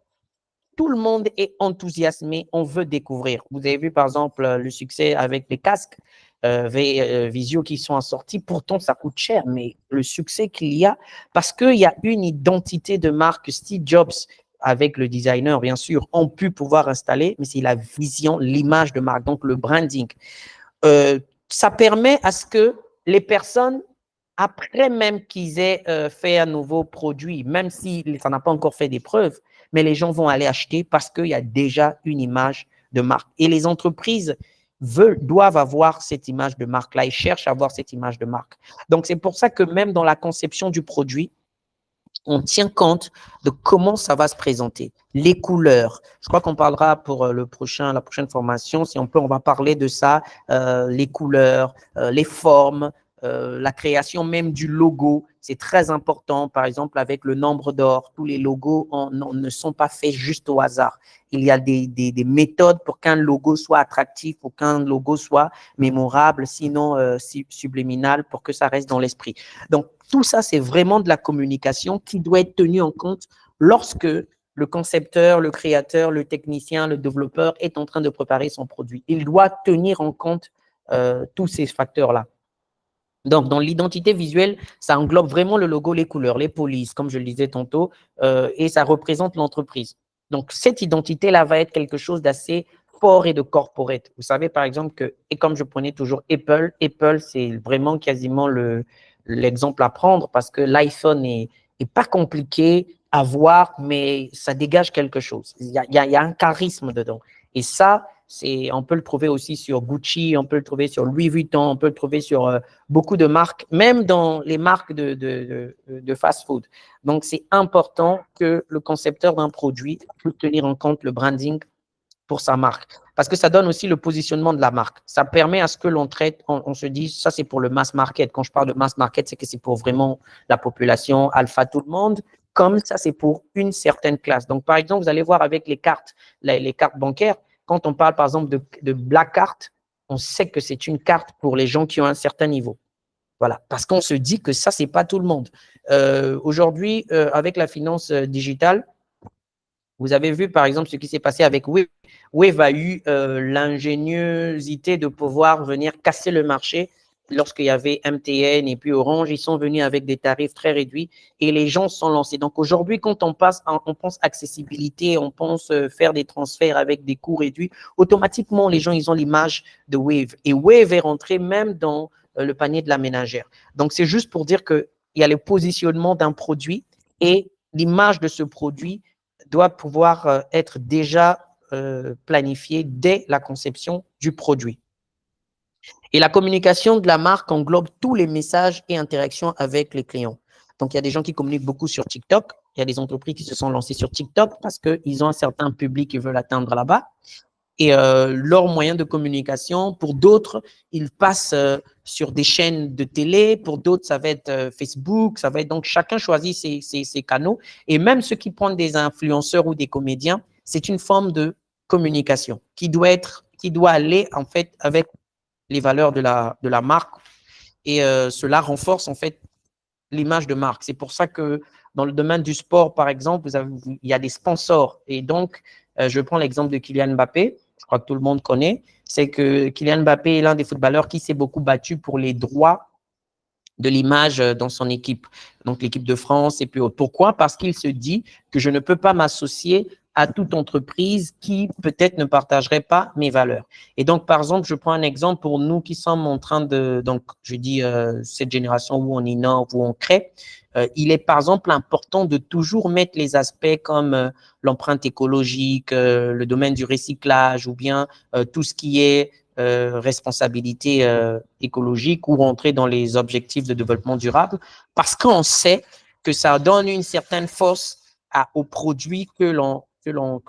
S1: tout le monde est enthousiasmé, on veut découvrir. Vous avez vu, par exemple, le succès avec les casques Visio qui sont sortis. Pourtant, ça coûte cher, mais le succès qu'il y a, parce qu'il y a une identité de marque. Steve Jobs, avec le designer, bien sûr, ont pu pouvoir installer, mais c'est la vision, l'image de marque, donc le branding. Ça permet à ce que les personnes, après même qu'ils aient fait un nouveau produit, même si ça n'a pas encore fait des preuves, mais les gens vont aller acheter parce qu'il y a déjà une image de marque. Et les entreprises doivent avoir cette image de marque-là. Ils cherchent à avoir cette image de marque. Donc, c'est pour ça que même dans la conception du produit, on tient compte de comment ça va se présenter, les couleurs. Je crois qu'on parlera pour la prochaine formation. Si on peut, on va parler de ça, les couleurs, les formes, la création même du logo. C'est très important. Par exemple, avec le nombre d'or, tous les logos ne sont pas faits juste au hasard. Il y a des méthodes pour qu'un logo soit attractif, pour qu'un logo soit mémorable, sinon subliminal, pour que ça reste dans l'esprit. Donc, tout ça, c'est vraiment de la communication qui doit être tenue en compte lorsque le concepteur, le créateur, le technicien, le développeur est en train de préparer son produit. Il doit tenir en compte tous ces facteurs-là. Donc, dans l'identité visuelle, ça englobe vraiment le logo, les couleurs, les polices, comme je le disais tantôt, et ça représente l'entreprise. Donc, cette identité-là va être quelque chose d'assez fort et de corporate. Vous savez, par exemple, que, et comme je prenais toujours Apple, c'est vraiment quasiment l'exemple à prendre parce que l'iPhone est pas compliqué à voir, mais ça dégage quelque chose. Il y a un charisme dedans. Et ça, on peut le trouver aussi sur Gucci, on peut le trouver sur Louis Vuitton, on peut le trouver sur beaucoup de marques, même dans les marques de fast-food. Donc, c'est important que le concepteur d'un produit puisse tenir en compte le branding pour sa marque. Parce que ça donne aussi le positionnement de la marque. Ça permet à ce que l'on traite, on se dit, ça c'est pour le mass market. Quand je parle de mass market, c'est que c'est pour vraiment la population alpha, tout le monde. Comme ça, c'est pour une certaine classe. Donc, par exemple, vous allez voir avec les cartes bancaires, quand on parle par exemple de Black Card, on sait que c'est une carte pour les gens qui ont un certain niveau. Voilà, parce qu'on se dit que ça, c'est pas tout le monde. Aujourd'hui, avec la finance digitale, vous avez vu, par exemple, ce qui s'est passé avec Wave. Wave a eu l'ingéniosité de pouvoir venir casser le marché lorsqu'il y avait MTN et puis Orange. Ils sont venus avec des tarifs très réduits et les gens se sont lancés. Donc, aujourd'hui, quand on pense accessibilité, on pense faire des transferts avec des coûts réduits, automatiquement, les gens, ils ont l'image de Wave. Et Wave est rentré même dans le panier de la ménagère. Donc, c'est juste pour dire qu'il y a le positionnement d'un produit et l'image de ce produit doit pouvoir être déjà planifiée dès la conception du produit. Et la communication de la marque englobe tous les messages et interactions avec les clients. Donc, il y a des gens qui communiquent beaucoup sur TikTok. Il y a des entreprises qui se sont lancées sur TikTok parce qu'ils ont un certain public qu'ils veulent atteindre là-bas. Et leur moyen de communication, pour d'autres, ils passent sur des chaînes de télé, pour d'autres, ça va être Facebook, ça va être donc chacun choisit ses canaux. Et même ceux qui prennent des influenceurs ou des comédiens, c'est une forme de communication qui doit aller en fait avec les valeurs de la marque. Et cela renforce en fait l'image de marque. C'est pour ça que dans le domaine du sport, par exemple, il y a des sponsors. Et donc, je prends l'exemple de Kylian Mbappé. Je crois que tout le monde connaît. C'est que Kylian Mbappé est l'un des footballeurs qui s'est beaucoup battu pour les droits de l'image dans son équipe, donc l'équipe de France et puis autres. Pourquoi? Parce qu'il se dit que je ne peux pas m'associer à toute entreprise qui peut-être ne partagerait pas mes valeurs. Et donc, par exemple, je prends un exemple pour nous qui sommes en train de, donc je dis cette génération où on innove, où on crée, il est par exemple important de toujours mettre les aspects comme l'empreinte écologique, le domaine du recyclage ou bien tout ce qui est responsabilité écologique ou rentrer dans les objectifs de développement durable parce qu'on sait que ça donne une certaine force aux produits que l'on que l'on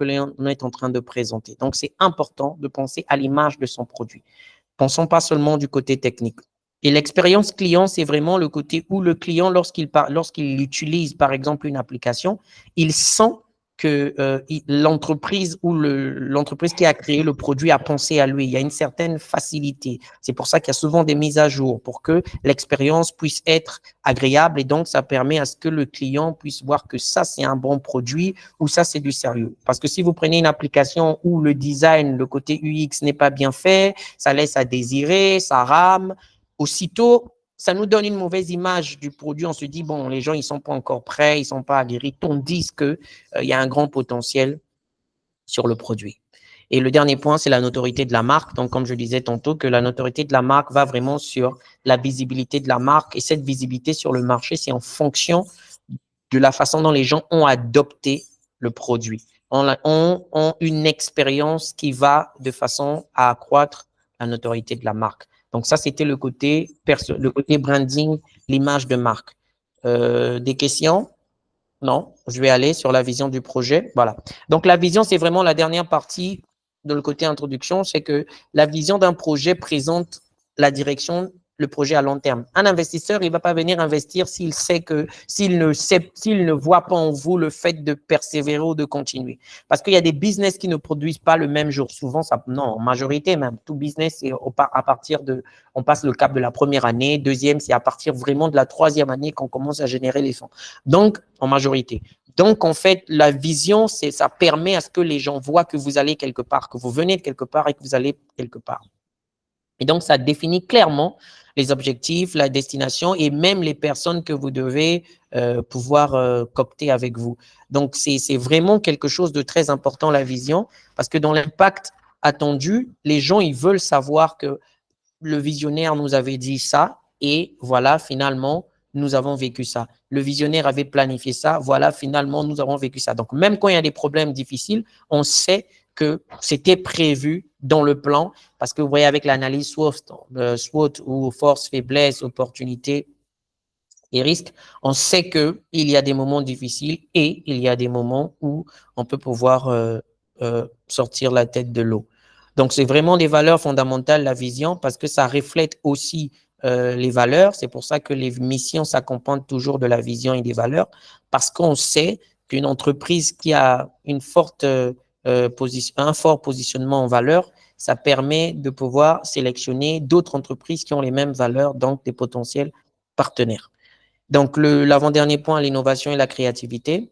S1: est en train de présenter. Donc, c'est important de penser à l'image de son produit. Pensons pas seulement du côté technique. Et l'expérience client, c'est vraiment le côté où le client, lorsqu'il utilise, par exemple, une application, il sent que l'entreprise ou l'entreprise qui a créé le produit a pensé à lui. Il y a une certaine facilité. C'est pour ça qu'il y a souvent des mises à jour pour que l'expérience puisse être agréable et donc ça permet à ce que le client puisse voir que ça, c'est un bon produit ou ça, c'est du sérieux. Parce que si vous prenez une application où le design, le côté UX n'est pas bien fait, ça laisse à désirer, ça rame, aussitôt, ça nous donne une mauvaise image du produit. On se dit, bon, les gens, ils ne sont pas encore prêts, ils ne sont pas aguerris. On dit qu'il y a un grand potentiel sur le produit. Et le dernier point, c'est la notoriété de la marque. Donc, comme je disais tantôt, que la notoriété de la marque va vraiment sur la visibilité de la marque. Et cette visibilité sur le marché, c'est en fonction de la façon dont les gens ont adopté le produit. ont une expérience qui va de façon à accroître la notoriété de la marque. Donc, ça, c'était le côté branding, l'image de marque. Des questions? Non, je vais aller sur la vision du projet. Voilà. Donc, la vision, c'est vraiment la dernière partie de le côté introduction. C'est que la vision d'un projet présente la direction, le projet à long terme. Un investisseur, il ne va pas venir investir s'il sait que, s'il ne voit pas en vous le fait de persévérer ou de continuer. Parce qu'il y a des business qui ne produisent pas le même jour. Souvent, non, en majorité même. Tout business, c'est à partir de, on passe le cap de la première année. Deuxième, c'est à partir vraiment de la troisième année qu'on commence à générer les fonds. Donc, en majorité. Donc, en fait, la vision, ça permet à ce que les gens voient que vous allez quelque part, que vous venez de quelque part et que vous allez quelque part. Et donc, ça définit clairement les objectifs, la destination et même les personnes que vous devez pouvoir coopter avec vous. Donc, c'est vraiment quelque chose de très important, la vision, parce que dans l'impact attendu, les gens, ils veulent savoir que le visionnaire nous avait dit ça et voilà, finalement, nous avons vécu ça. Le visionnaire avait planifié ça, voilà, finalement, nous avons vécu ça. Donc, même quand il y a des problèmes difficiles, on sait que c'était prévu dans le plan parce que vous voyez avec l'analyse SWOT ou force, faiblesse, opportunité et risque, on sait qu'il y a des moments difficiles et il y a des moments où on peut pouvoir sortir la tête de l'eau. Donc, c'est vraiment des valeurs fondamentales, la vision, parce que ça reflète aussi les valeurs. C'est pour ça que les missions s'accompagnent toujours de la vision et des valeurs, parce qu'on sait qu'une entreprise qui a un fort positionnement en valeur, ça permet de pouvoir sélectionner d'autres entreprises qui ont les mêmes valeurs, donc des potentiels partenaires. Donc, l'avant-dernier point, l'innovation et la créativité.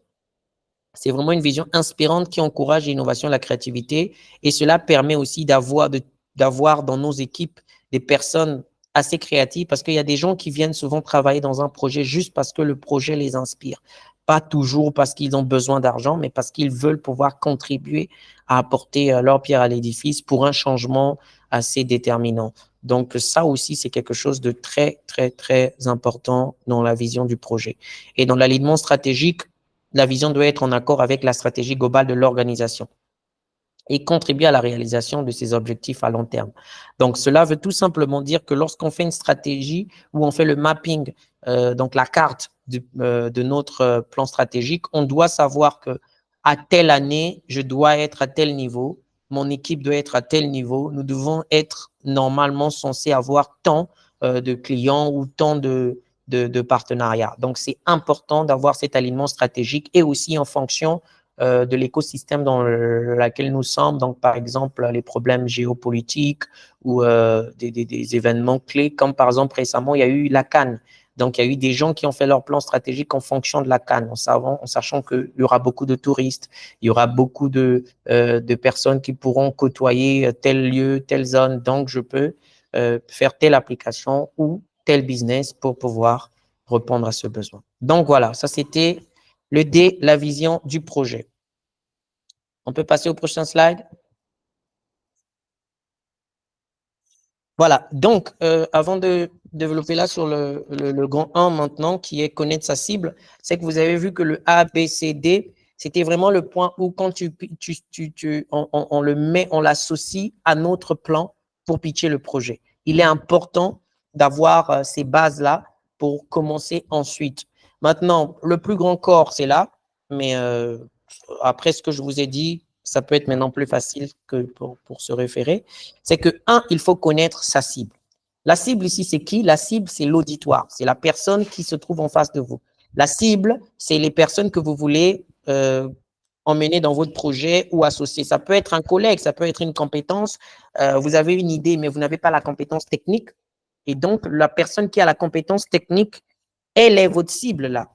S1: C'est vraiment une vision inspirante qui encourage l'innovation et la créativité. Et cela permet aussi d'avoir dans nos équipes des personnes assez créatives parce qu'il y a des gens qui viennent souvent travailler dans un projet juste parce que le projet les inspire. Pas toujours parce qu'ils ont besoin d'argent, mais parce qu'ils veulent pouvoir contribuer à apporter leur pierre à l'édifice pour un changement assez déterminant. Donc, ça aussi, c'est quelque chose de très, très, très important dans la vision du projet. Et dans l'alignement stratégique, la vision doit être en accord avec la stratégie globale de l'organisation et contribuer à la réalisation de ses objectifs à long terme. Donc, cela veut tout simplement dire que lorsqu'on fait une stratégie où on fait le mapping, donc la carte de notre plan stratégique, on doit savoir que à telle année, je dois être à tel niveau, mon équipe doit être à tel niveau, nous devons être normalement censés avoir tant de clients ou tant de partenariats. Donc, c'est important d'avoir cet alignement stratégique et aussi en fonction de l'écosystème dans lequel nous sommes. Donc, par exemple, les problèmes géopolitiques ou des événements clés, comme par exemple récemment, il y a eu la Cannes. Donc, il y a eu des gens qui ont fait leur plan stratégique en fonction de la Cannes, en sachant qu'il y aura beaucoup de touristes, il y aura beaucoup de personnes qui pourront côtoyer tel lieu, telle zone. Donc, je peux faire telle application ou tel business pour pouvoir répondre à ce besoin. Donc, voilà, ça c'était le D, la vision du projet. On peut passer au prochain slide. Voilà, donc avant de développer là sur le grand 1 maintenant, qui est connaître sa cible, c'est que vous avez vu que le A, B, C, D, c'était vraiment le point où quand on le met, on l'associe à notre plan pour pitcher le projet. Il est important d'avoir ces bases-là pour commencer ensuite. Maintenant, le plus grand corps, c'est là, mais après ce que je vous ai dit, ça peut être maintenant plus facile que pour se référer, c'est que, un, il faut connaître sa cible. La cible ici, c'est qui? La cible, c'est l'auditoire. C'est la personne qui se trouve en face de vous. La cible, c'est les personnes que vous voulez emmener dans votre projet ou associer. Ça peut être un collègue, ça peut être une compétence. Vous avez une idée, mais vous n'avez pas la compétence technique. Et donc, la personne qui a la compétence technique, elle est votre cible là.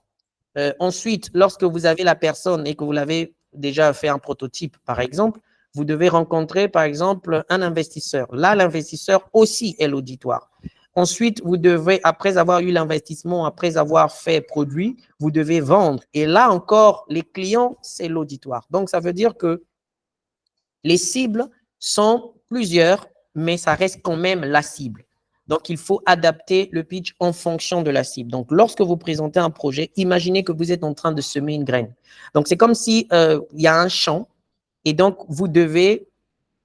S1: Ensuite, lorsque vous avez la personne et que vous l'avez déjà fait un prototype, par exemple, vous devez rencontrer, par exemple, un investisseur. Là, l'investisseur aussi est l'auditoire. Ensuite, vous devez, après avoir eu l'investissement, après avoir fait produit, vous devez vendre. Et là encore, les clients, c'est l'auditoire. Donc, ça veut dire que les cibles sont plusieurs, mais ça reste quand même la cible. Donc, il faut adapter le pitch en fonction de la cible. Donc, lorsque vous présentez un projet, imaginez que vous êtes en train de semer une graine. Donc, c'est comme si il y a un champ et donc, vous devez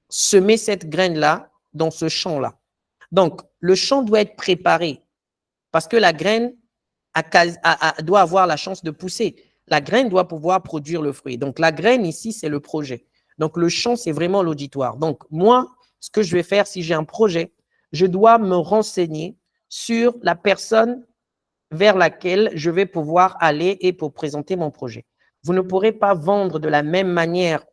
S1: semer cette graine-là dans ce champ-là. Donc, le champ doit être préparé parce que la graine doit avoir la chance de pousser. La graine doit pouvoir produire le fruit. Donc, la graine ici, c'est le projet. Donc, le champ, c'est vraiment l'auditoire. Donc, moi, ce que je vais faire si j'ai un projet, je dois me renseigner sur la personne vers laquelle je vais pouvoir aller et pour présenter mon projet. Vous ne pourrez pas vendre de la même manière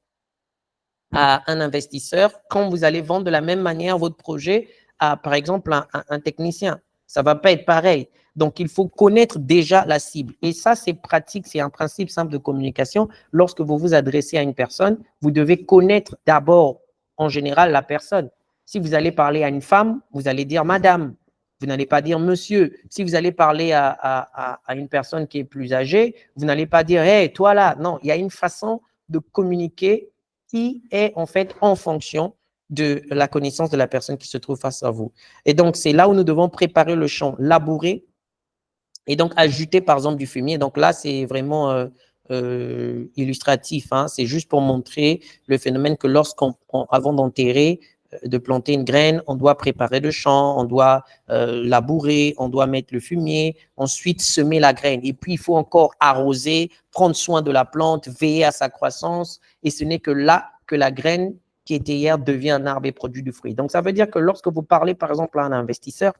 S1: à un investisseur quand vous allez vendre de la même manière votre projet à, par exemple, un technicien. Ça ne va pas être pareil. Donc, il faut connaître déjà la cible. Et ça, c'est pratique, c'est un principe simple de communication. Lorsque vous vous adressez à une personne, vous devez connaître d'abord, en général, la personne. Si vous allez parler à une femme, vous allez dire madame. Vous n'allez pas dire monsieur. Si vous allez parler à une personne qui est plus âgée, vous n'allez pas dire hey, toi là. Non, il y a une façon de communiquer qui est en fait en fonction de la connaissance de la personne qui se trouve face à vous. Et donc, c'est là où nous devons préparer le champ, labourer et donc ajouter par exemple du fumier. Donc là, c'est vraiment illustratif. Hein? C'est juste pour montrer le phénomène que avant d'enterrer, de planter une graine, on doit préparer le champ, on doit labourer, on doit mettre le fumier, ensuite semer la graine. Et puis, il faut encore arroser, prendre soin de la plante, veiller à sa croissance. Et ce n'est que là que la graine qui était hier devient un arbre et produit du fruit. Donc, ça veut dire que lorsque vous parlez, par exemple, à un investisseur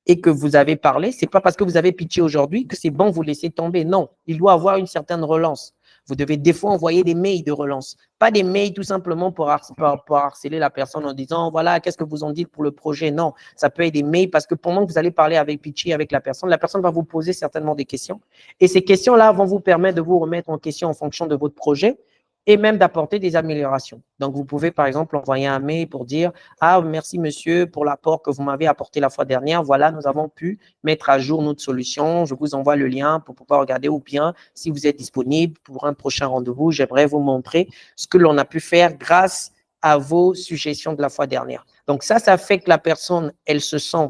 S1: et que vous avez parlé, ce n'est pas parce que vous avez pitché aujourd'hui que c'est bon, vous laissez tomber. Non, il doit avoir une certaine relance. Vous devez des fois envoyer des mails de relance. Pas des mails tout simplement pour harceler la personne en disant, voilà, qu'est-ce que vous en dites pour le projet? Non, ça peut être des mails parce que pendant que vous allez parler avec pitcher avec la personne va vous poser certainement des questions. Et ces questions-là vont vous permettre de vous remettre en question en fonction de votre projet et même d'apporter des améliorations. Donc, vous pouvez, par exemple, envoyer un mail pour dire « Ah, merci monsieur pour l'apport que vous m'avez apporté la fois dernière. Voilà, nous avons pu mettre à jour notre solution. Je vous envoie le lien pour pouvoir regarder ou bien, si vous êtes disponible pour un prochain rendez-vous, j'aimerais vous montrer ce que l'on a pu faire grâce à vos suggestions de la fois dernière. » Donc, ça fait que la personne, elle se sent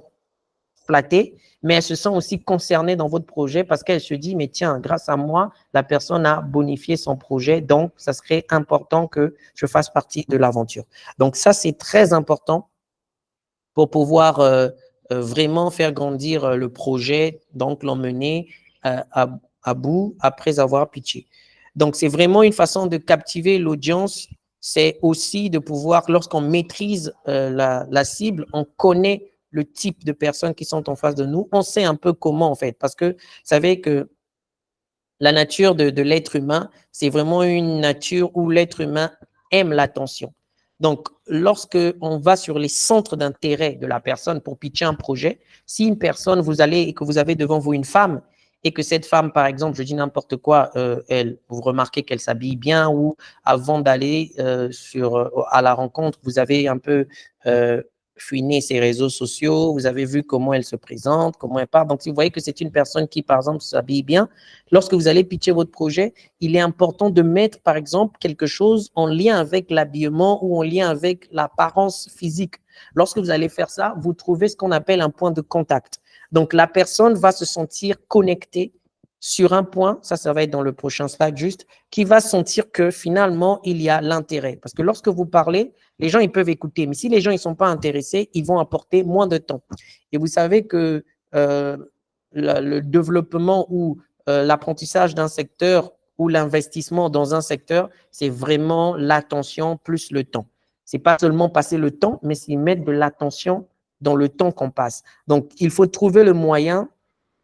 S1: flattée, mais elle se sent aussi concernée dans votre projet parce qu'elle se dit, mais tiens, grâce à moi, la personne a bonifié son projet, donc ça serait important que je fasse partie de l'aventure. Donc ça, c'est très important pour pouvoir vraiment faire grandir le projet, donc l'emmener à bout après avoir pitché. Donc, c'est vraiment une façon de captiver l'audience. C'est aussi de pouvoir, lorsqu'on maîtrise la cible, on connaît le type de personnes qui sont en face de nous, on sait un peu comment en fait, parce que vous savez que la nature de l'être humain, c'est vraiment une nature où l'être humain aime l'attention. Donc, lorsque on va sur les centres d'intérêt de la personne pour pitcher un projet, si une personne, vous allez et que vous avez devant vous une femme, et que cette femme, par exemple, je dis n'importe quoi, vous remarquez qu'elle s'habille bien ou avant d'aller à la rencontre, vous avez un peu fouiner ses réseaux sociaux, vous avez vu comment elle se présente, comment elle parle. Donc, si vous voyez que c'est une personne qui, par exemple, s'habille bien, lorsque vous allez pitcher votre projet, il est important de mettre, par exemple, quelque chose en lien avec l'habillement ou en lien avec l'apparence physique. Lorsque vous allez faire ça, vous trouvez ce qu'on appelle un point de contact. Donc, la personne va se sentir connectée sur un point, ça va être dans le prochain slide juste, qui va sentir que finalement, il y a l'intérêt. Parce que lorsque vous parlez, les gens, ils peuvent écouter. Mais si les gens, ils ne sont pas intéressés, ils vont apporter moins de temps. Et vous savez que le développement ou l'apprentissage d'un secteur ou l'investissement dans un secteur, c'est vraiment l'attention plus le temps. C'est pas seulement passer le temps, mais c'est mettre de l'attention dans le temps qu'on passe. Donc, il faut trouver le moyen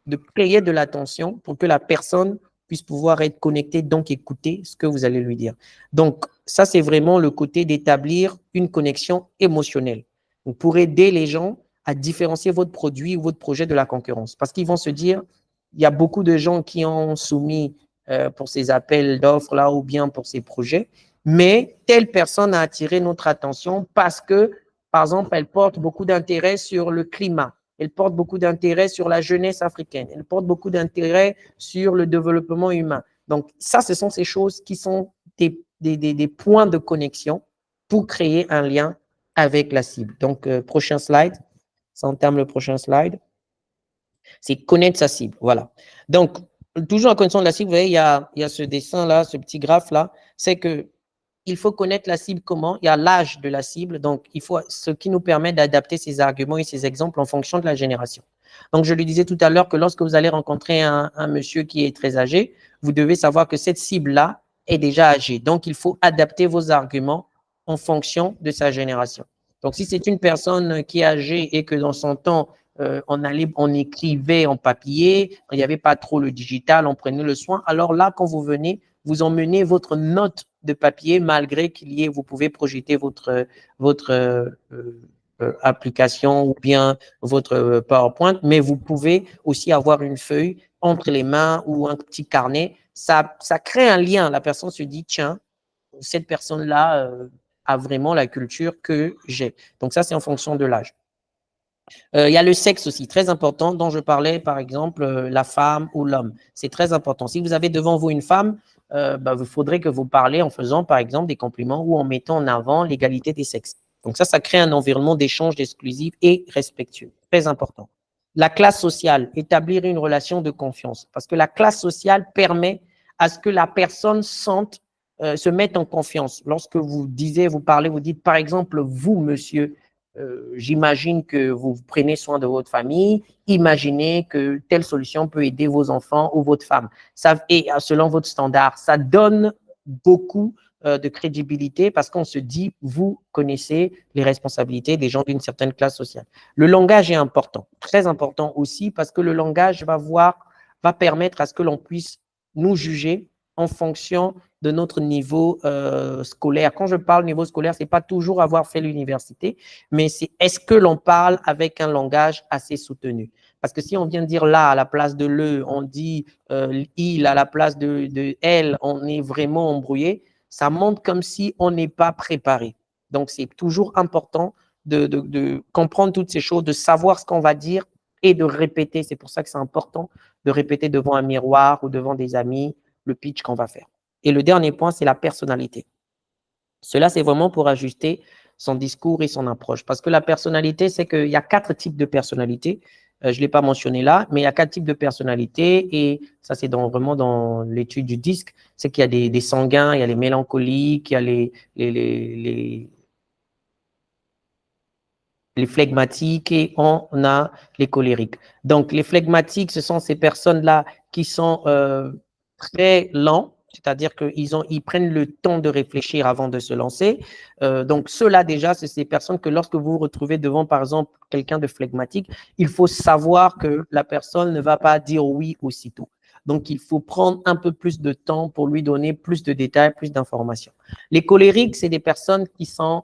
S1: de créer de l'attention pour que la personne puisse pouvoir être connectée, donc écouter ce que vous allez lui dire. Donc, ça, c'est vraiment le côté d'établir une connexion émotionnelle. Donc, pour aider les gens à différencier votre produit ou votre projet de la concurrence. Parce qu'ils vont se dire, il y a beaucoup de gens qui ont soumis pour ces appels d'offres là ou bien pour ces projets, mais telle personne a attiré notre attention parce que, par exemple, elle porte beaucoup d'intérêt sur le climat. Elle porte beaucoup d'intérêt sur la jeunesse africaine. Elle porte beaucoup d'intérêt sur le développement humain. Donc, ça, ce sont ces choses qui sont des points de connexion pour créer un lien avec la cible. Donc, prochain slide. Ça entame le prochain slide. C'est connaître sa cible. Voilà. Donc, toujours en connaissant de la cible, vous voyez, il y a ce dessin-là, ce petit graphe-là. C'est que il faut connaître la cible comment? Il y a l'âge de la cible, donc il faut ce qui nous permet d'adapter ces arguments et ces exemples en fonction de la génération. Donc, je le disais tout à l'heure que lorsque vous allez rencontrer un monsieur qui est très âgé, vous devez savoir que cette cible-là est déjà âgée. Donc, il faut adapter vos arguments en fonction de sa génération. Donc, si c'est une personne qui est âgée et que dans son temps, on écrivait en papier, il n'y avait pas trop le digital, on prenait le soin, alors là, quand vous venez, vous emmenez votre note de papier, malgré qu'il y ait, vous pouvez projeter votre application ou bien votre PowerPoint, mais vous pouvez aussi avoir une feuille entre les mains ou un petit carnet. Ça crée un lien. La personne se dit, tiens, cette personne-là a vraiment la culture que j'ai. Donc ça, c'est en fonction de l'âge. Il y a le sexe aussi, très important, dont je parlais, par exemple, la femme ou l'homme. C'est très important. Si vous avez devant vous une femme, il faudrait que vous parlez en faisant, par exemple, des compliments ou en mettant en avant l'égalité des sexes. Donc ça crée un environnement d'échange exclusif et respectueux. Très important. La classe sociale, établir une relation de confiance. Parce que la classe sociale permet à ce que la personne se mette en confiance. Lorsque vous parlez, vous dites, par exemple, vous, monsieur, j'imagine que vous prenez soin de votre famille, imaginez que telle solution peut aider vos enfants ou votre femme. Et selon votre standard, ça donne beaucoup de crédibilité parce qu'on se dit, vous connaissez les responsabilités des gens d'une certaine classe sociale. Le langage est important, très important aussi, parce que le langage va permettre à ce que l'on puisse nous juger en fonction de notre niveau scolaire. Quand je parle niveau scolaire, c'est pas toujours avoir fait l'université, mais c'est est-ce que l'on parle avec un langage assez soutenu? Parce que si on vient de dire là à la place de le, on dit il à la place de elle, on est vraiment embrouillé, ça montre comme si on n'est pas préparé. Donc, c'est toujours important de comprendre toutes ces choses, de savoir ce qu'on va dire et de répéter. C'est pour ça que c'est important de répéter devant un miroir ou devant des amis le pitch qu'on va faire. Et le dernier point, c'est la personnalité. Cela, c'est vraiment pour ajuster son discours et son approche. Parce que la personnalité, c'est qu'il y a 4 types de personnalités. Je ne l'ai pas mentionné là, mais il y a 4 types de personnalités. Et ça, c'est vraiment dans l'étude du DISC. C'est qu'il y a des sanguins, il y a les mélancoliques, il y a les flegmatiques et on a les colériques. Donc, les flegmatiques, ce sont ces personnes-là qui sont très lents, c'est-à-dire qu'ils prennent le temps de réfléchir avant de se lancer. Donc, ceux-là, déjà, c'est ces personnes que lorsque vous vous retrouvez devant, par exemple, quelqu'un de flegmatique, il faut savoir que la personne ne va pas dire oui aussitôt. Donc, il faut prendre un peu plus de temps pour lui donner plus de détails, plus d'informations. Les colériques, c'est des personnes qui sont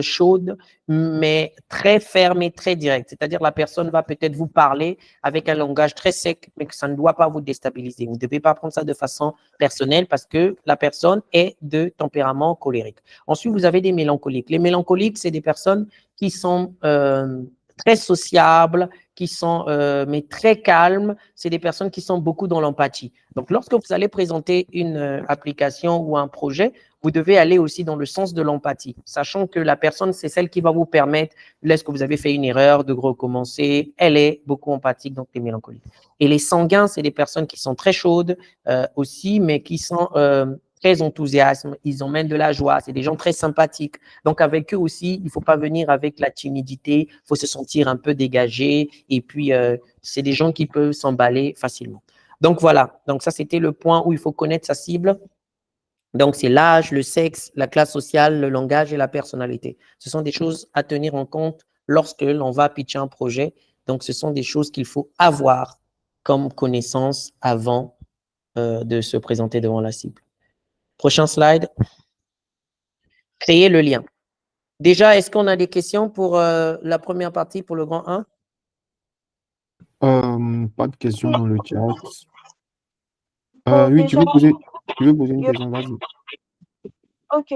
S1: chaudes, mais très fermes et très directes. C'est-à-dire la personne va peut-être vous parler avec un langage très sec, mais que ça ne doit pas vous déstabiliser. Vous ne devez pas prendre ça de façon personnelle parce que la personne est de tempérament colérique. Ensuite, vous avez des mélancoliques. Les mélancoliques, c'est des personnes qui sont très sociables, qui sont mais très calmes. C'est des personnes qui sont beaucoup dans l'empathie. Donc, lorsque vous allez présenter une application ou un projet, vous devez aller aussi dans le sens de l'empathie, sachant que la personne, c'est celle qui va vous permettre, lorsque vous avez fait une erreur, de recommencer. Elle est beaucoup empathique, donc les mélancoliques. Et les sanguins, c'est des personnes qui sont très chaudes aussi, mais qui sont très enthousiastes. Ils emmènent de la joie. C'est des gens très sympathiques. Donc, avec eux aussi, il ne faut pas venir avec la timidité. Il faut se sentir un peu dégagé. Et puis, c'est des gens qui peuvent s'emballer facilement. Donc, voilà. Donc, ça, c'était le point où il faut connaître sa cible. Donc, c'est l'âge, le sexe, la classe sociale, le langage et la personnalité. Ce sont des choses à tenir en compte lorsque l'on va pitcher un projet. Donc, ce sont des choses qu'il faut avoir comme connaissance avant de se présenter devant la cible. Prochain slide. Créer le lien. Déjà, est-ce qu'on a des questions pour la première partie, pour le grand 1?
S2: Pas de questions dans le chat.
S5: Bon,
S2: Oui, tu
S5: déjà,
S2: veux poser une
S5: yo-
S2: question, vas-y.
S5: ok.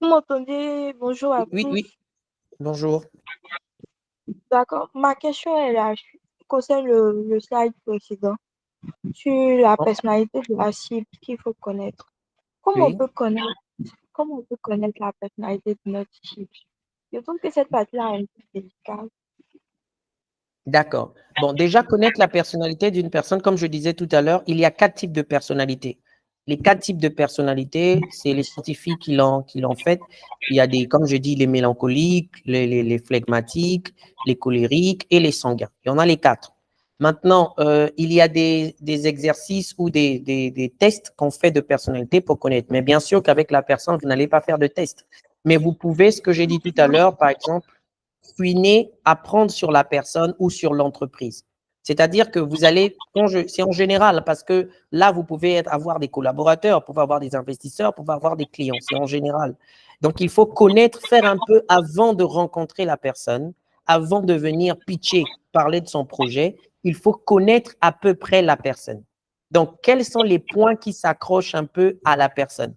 S5: Vous m'entendez? Bonjour à
S1: Oui,
S5: tous.
S1: oui. Bonjour.
S5: D'accord. Ma question est là, concerne le slide précédent, sur la
S1: Oh,
S5: personnalité de la cible qu'il faut connaître. Comment on
S1: oui.
S5: peut connaître, comment on peut connaître la personnalité de notre cible? Je trouve que cette partie-là est un peu délicate.
S1: D'accord. Bon, déjà, connaître la personnalité d'une personne, comme je disais tout à l'heure, il y a 4 types de personnalités. Les 4 types de personnalités, c'est les scientifiques qui l'ont fait. Il y a des, comme je dis, les mélancoliques, les flegmatiques, les colériques et les sanguins. Il y en a les 4. Maintenant, il y a des exercices ou des tests qu'on fait de personnalité pour connaître. Mais bien sûr qu'avec la personne, vous n'allez pas faire de test. Mais vous pouvez, ce que j'ai dit tout à l'heure, par exemple, fouiner, apprendre sur la personne ou sur l'entreprise. C'est-à-dire que vous allez, c'est en général, parce que là, vous pouvez avoir des collaborateurs, vous pouvez avoir des investisseurs, vous pouvez avoir des clients, c'est en général. Donc, il faut connaître, faire un peu avant de rencontrer la personne, avant de venir pitcher, parler de son projet, il faut connaître à peu près la personne. Donc, quels sont les points qui s'accrochent un peu à la personne?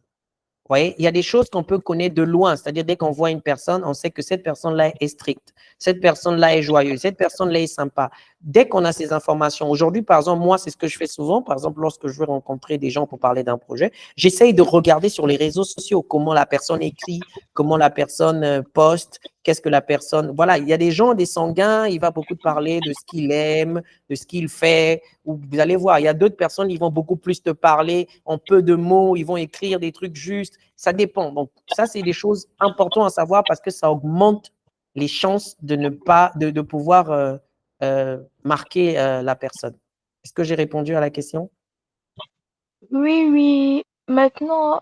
S1: Vous voyez, il y a des choses qu'on peut connaître de loin, c'est-à-dire dès qu'on voit une personne, on sait que cette personne-là est stricte, cette personne-là est joyeuse, cette personne-là est sympa. Dès qu'on a ces informations, aujourd'hui, par exemple, moi, c'est ce que je fais souvent, par exemple, lorsque je veux rencontrer des gens pour parler d'un projet, j'essaye de regarder sur les réseaux sociaux comment la personne écrit, comment la personne poste, qu'est-ce que la personne… Voilà, il y a des gens, des sanguins, il va beaucoup parler de ce qu'il aime, de ce qu'il fait, ou vous allez voir, il y a d'autres personnes, ils vont beaucoup plus te parler en peu de mots, ils vont écrire des trucs justes, ça dépend. Donc, ça, c'est des choses importantes à savoir parce que ça augmente les chances de ne pas, de pouvoir marquer la personne. Est-ce que j'ai répondu à la question?
S5: Oui, oui. Maintenant,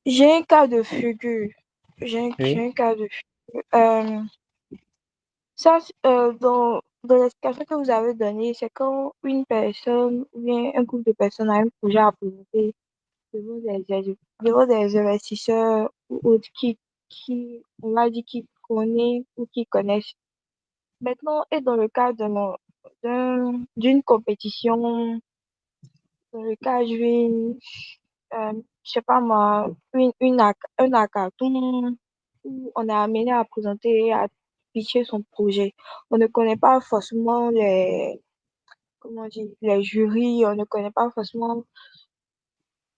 S5: j'ai un cas de figure. J'ai
S1: Oui.
S5: un cas de figure. Ça, dans l'explication que vous avez donnée, c'est quand une personne ou bien un groupe de personnes a un projet à présenter devant des investisseurs ou autres on va dire, qui connaissent ou qui connaissent. Maintenant, et dans le cas d'une compétition, dans le cas je sais pas moi, un hackathon où on est amené à présenter, à pitcher son projet. On ne connaît pas forcément comment dire, les jurys, on ne connaît pas forcément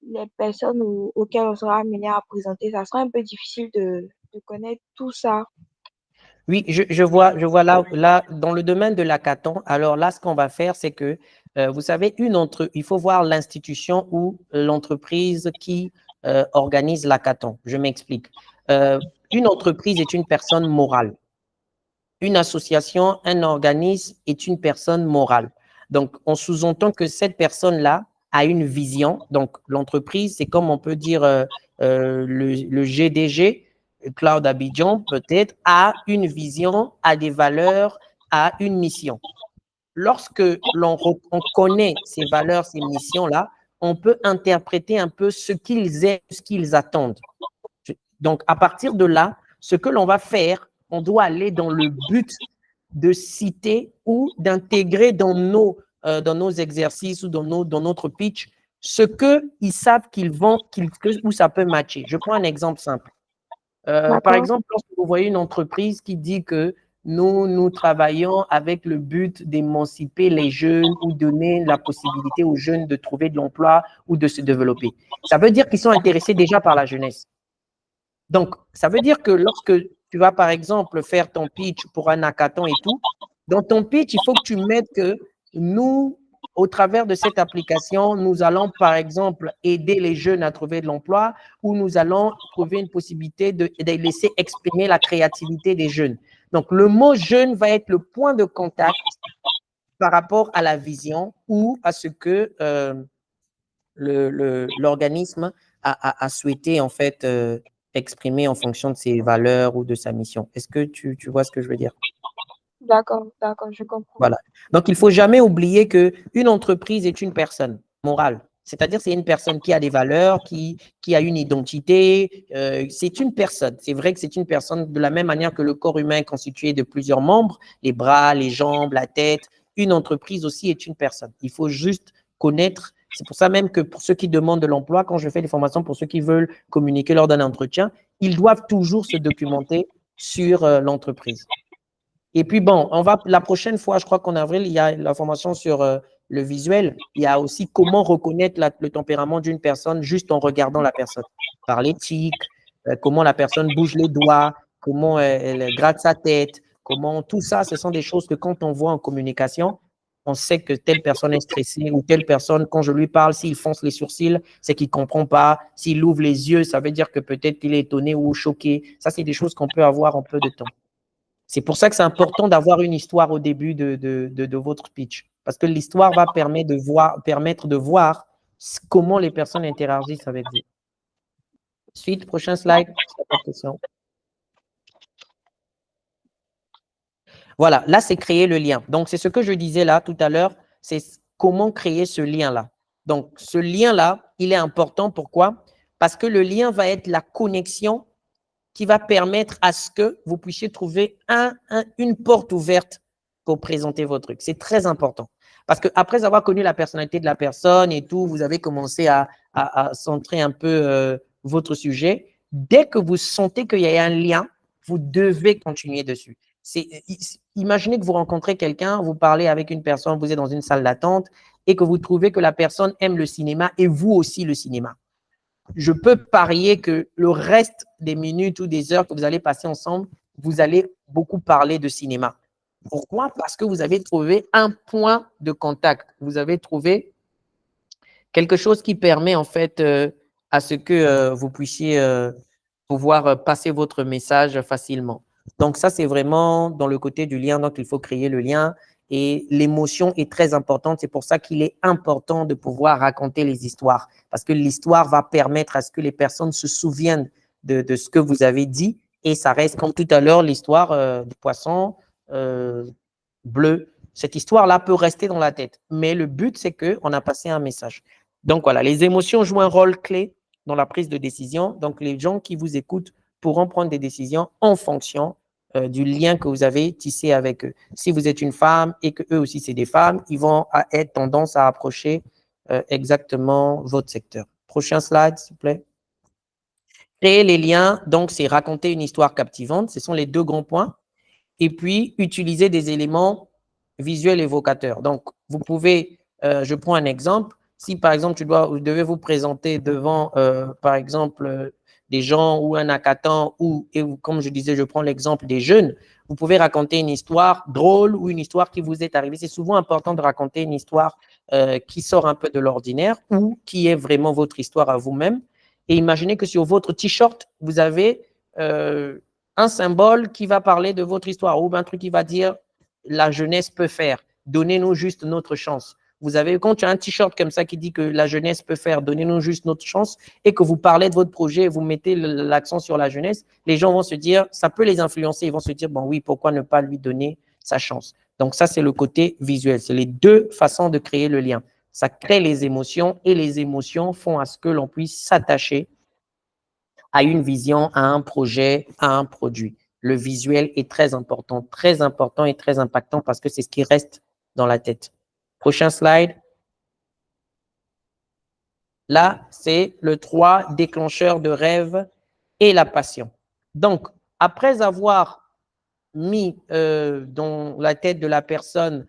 S5: les personnes auxquelles on sera amené à présenter. Ça sera un peu difficile de connaître tout ça.
S1: Oui, je vois là, dans le domaine de l'hackathon, alors là, ce qu'on va faire, c'est que, vous savez, il faut voir l'institution ou l'entreprise qui organise l'hackathon. Je m'explique. Une entreprise est une personne morale. Une association, un organisme est une personne morale. Donc, on sous-entend que cette personne-là a une vision. Donc, l'entreprise, c'est comme on peut dire le GDG, Cloud Abidjan, peut-être, a une vision, a des valeurs, a une mission. Lorsque on connaît ces valeurs, ces missions-là, on peut interpréter un peu ce qu'ils aiment, ce qu'ils attendent. Donc, à partir de là, ce que l'on va faire, on doit aller dans le but de citer ou d'intégrer dans nos exercices ou dans notre pitch ce qu'ils savent qu'ils vont, où ça peut matcher. Je prends un exemple simple. Par
S5: D'accord?
S1: exemple, lorsque vous voyez une entreprise qui dit que nous travaillons avec le but d'émanciper les jeunes ou donner la possibilité aux jeunes de trouver de l'emploi ou de se développer. Ça veut dire qu'ils sont intéressés déjà par la jeunesse. Donc, ça veut dire que lorsque tu vas, par exemple, faire ton pitch pour un hackathon et tout, dans ton pitch, il faut que tu mettes que nous, au travers de cette application, nous allons, par exemple, aider les jeunes à trouver de l'emploi ou nous allons trouver une possibilité de laisser exprimer la créativité des jeunes. Donc, le mot jeune va être le point de contact par rapport à la vision ou à ce que l'organisme a souhaité en fait exprimer en fonction de ses valeurs ou de sa mission. Est-ce que tu vois ce que je veux dire?
S5: D'accord, je comprends.
S1: Voilà. Donc, il ne faut jamais oublier qu'une entreprise est une personne morale. C'est-à-dire, c'est une personne qui a des valeurs, qui a une identité. C'est une personne. C'est vrai que c'est une personne de la même manière que le corps humain est constitué de plusieurs membres, les bras, les jambes, la tête. Une entreprise aussi est une personne. Il faut juste connaître. C'est pour ça même que pour ceux qui demandent de l'emploi, quand je fais des formations pour ceux qui veulent communiquer lors d'un entretien, ils doivent toujours se documenter sur l'entreprise. Et puis bon, la prochaine fois, je crois qu'en avril, il y a la formation sur le visuel. Il y a aussi comment reconnaître le tempérament d'une personne juste en regardant la personne. Par l'éthique, comment la personne bouge les doigts, comment elle gratte sa tête, comment tout ça, ce sont des choses que quand on voit en communication, on sait que telle personne est stressée ou telle personne, quand je lui parle, s'il fonce les sourcils, c'est qu'il ne comprend pas. S'il ouvre les yeux, ça veut dire que peut-être qu'il est étonné ou choqué. Ça, c'est des choses qu'on peut avoir en peu de temps. C'est pour ça que c'est important d'avoir une histoire au début de votre pitch. Parce que l'histoire va permettre de voir comment les personnes interagissent avec vous. Suite, prochain slide. Voilà, là, c'est créer le lien. Donc, c'est ce que je disais là tout à l'heure, c'est comment créer ce lien-là. Donc, ce lien-là, il est important. Pourquoi? Parce que le lien va être la connexion qui va permettre à ce que vous puissiez trouver une porte ouverte pour présenter votre truc. C'est très important. Parce qu'après avoir connu la personnalité de la personne et tout, vous avez commencé à centrer un peu votre sujet. Dès que vous sentez qu'il y a un lien, vous devez continuer dessus. Imaginez que vous rencontrez quelqu'un, vous parlez avec une personne, vous êtes dans une salle d'attente et que vous trouvez que la personne aime le cinéma et vous aussi le cinéma. Je peux parier que le reste des minutes ou des heures que vous allez passer ensemble, vous allez beaucoup parler de cinéma. Pourquoi? Parce que vous avez trouvé un point de contact. Vous avez trouvé quelque chose qui permet en fait à ce que vous puissiez pouvoir passer votre message facilement. Donc ça, c'est vraiment dans le côté du lien. Donc, il faut créer le lien. Et l'émotion est très importante. C'est pour ça qu'il est important de pouvoir raconter les histoires. Parce que l'histoire va permettre à ce que les personnes se souviennent de ce que vous avez dit. Et ça reste, comme tout à l'heure, l'histoire du poisson bleu. Cette histoire-là peut rester dans la tête. Mais le but, c'est qu'on a passé un message. Donc voilà, les émotions jouent un rôle clé dans la prise de décision. Donc, les gens qui vous écoutent pourront prendre des décisions en fonction du lien que vous avez tissé avec eux. Si vous êtes une femme et que eux aussi, c'est des femmes, ils vont être tendance à approcher exactement votre secteur. Prochain slide, s'il vous plaît. Créer les liens, donc, c'est raconter une histoire captivante. Ce sont les deux grands points. Et puis, utiliser des éléments visuels évocateurs. Donc, vous pouvez, je prends un exemple. Si, par exemple, vous devez vous présenter devant, par exemple, des gens ou un hackathon, et comme je disais, je prends l'exemple des jeunes, vous pouvez raconter une histoire drôle ou une histoire qui vous est arrivée. C'est souvent important de raconter une histoire qui sort un peu de l'ordinaire ou qui est vraiment votre histoire à vous-même. Et imaginez que sur votre t-shirt, vous avez un symbole qui va parler de votre histoire ou un truc qui va dire la jeunesse peut faire. Donnez-nous juste notre chance. Vous avez, quand tu as un t-shirt comme ça qui dit que la jeunesse peut faire, donnez-nous juste notre chance, et que vous parlez de votre projet et vous mettez l'accent sur la jeunesse, les gens vont se dire, ça peut les influencer, ils vont se dire, bon oui, pourquoi ne pas lui donner sa chance? Donc ça, c'est le côté visuel. C'est les deux façons de créer le lien. Ça crée les émotions et les émotions font à ce que l'on puisse s'attacher à une vision, à un projet, à un produit. Le visuel est très important et très impactant parce que c'est ce qui reste dans la tête. Prochain slide. Là, c'est le 3, déclencheur de rêve et la passion. Donc, après avoir mis dans la tête de la personne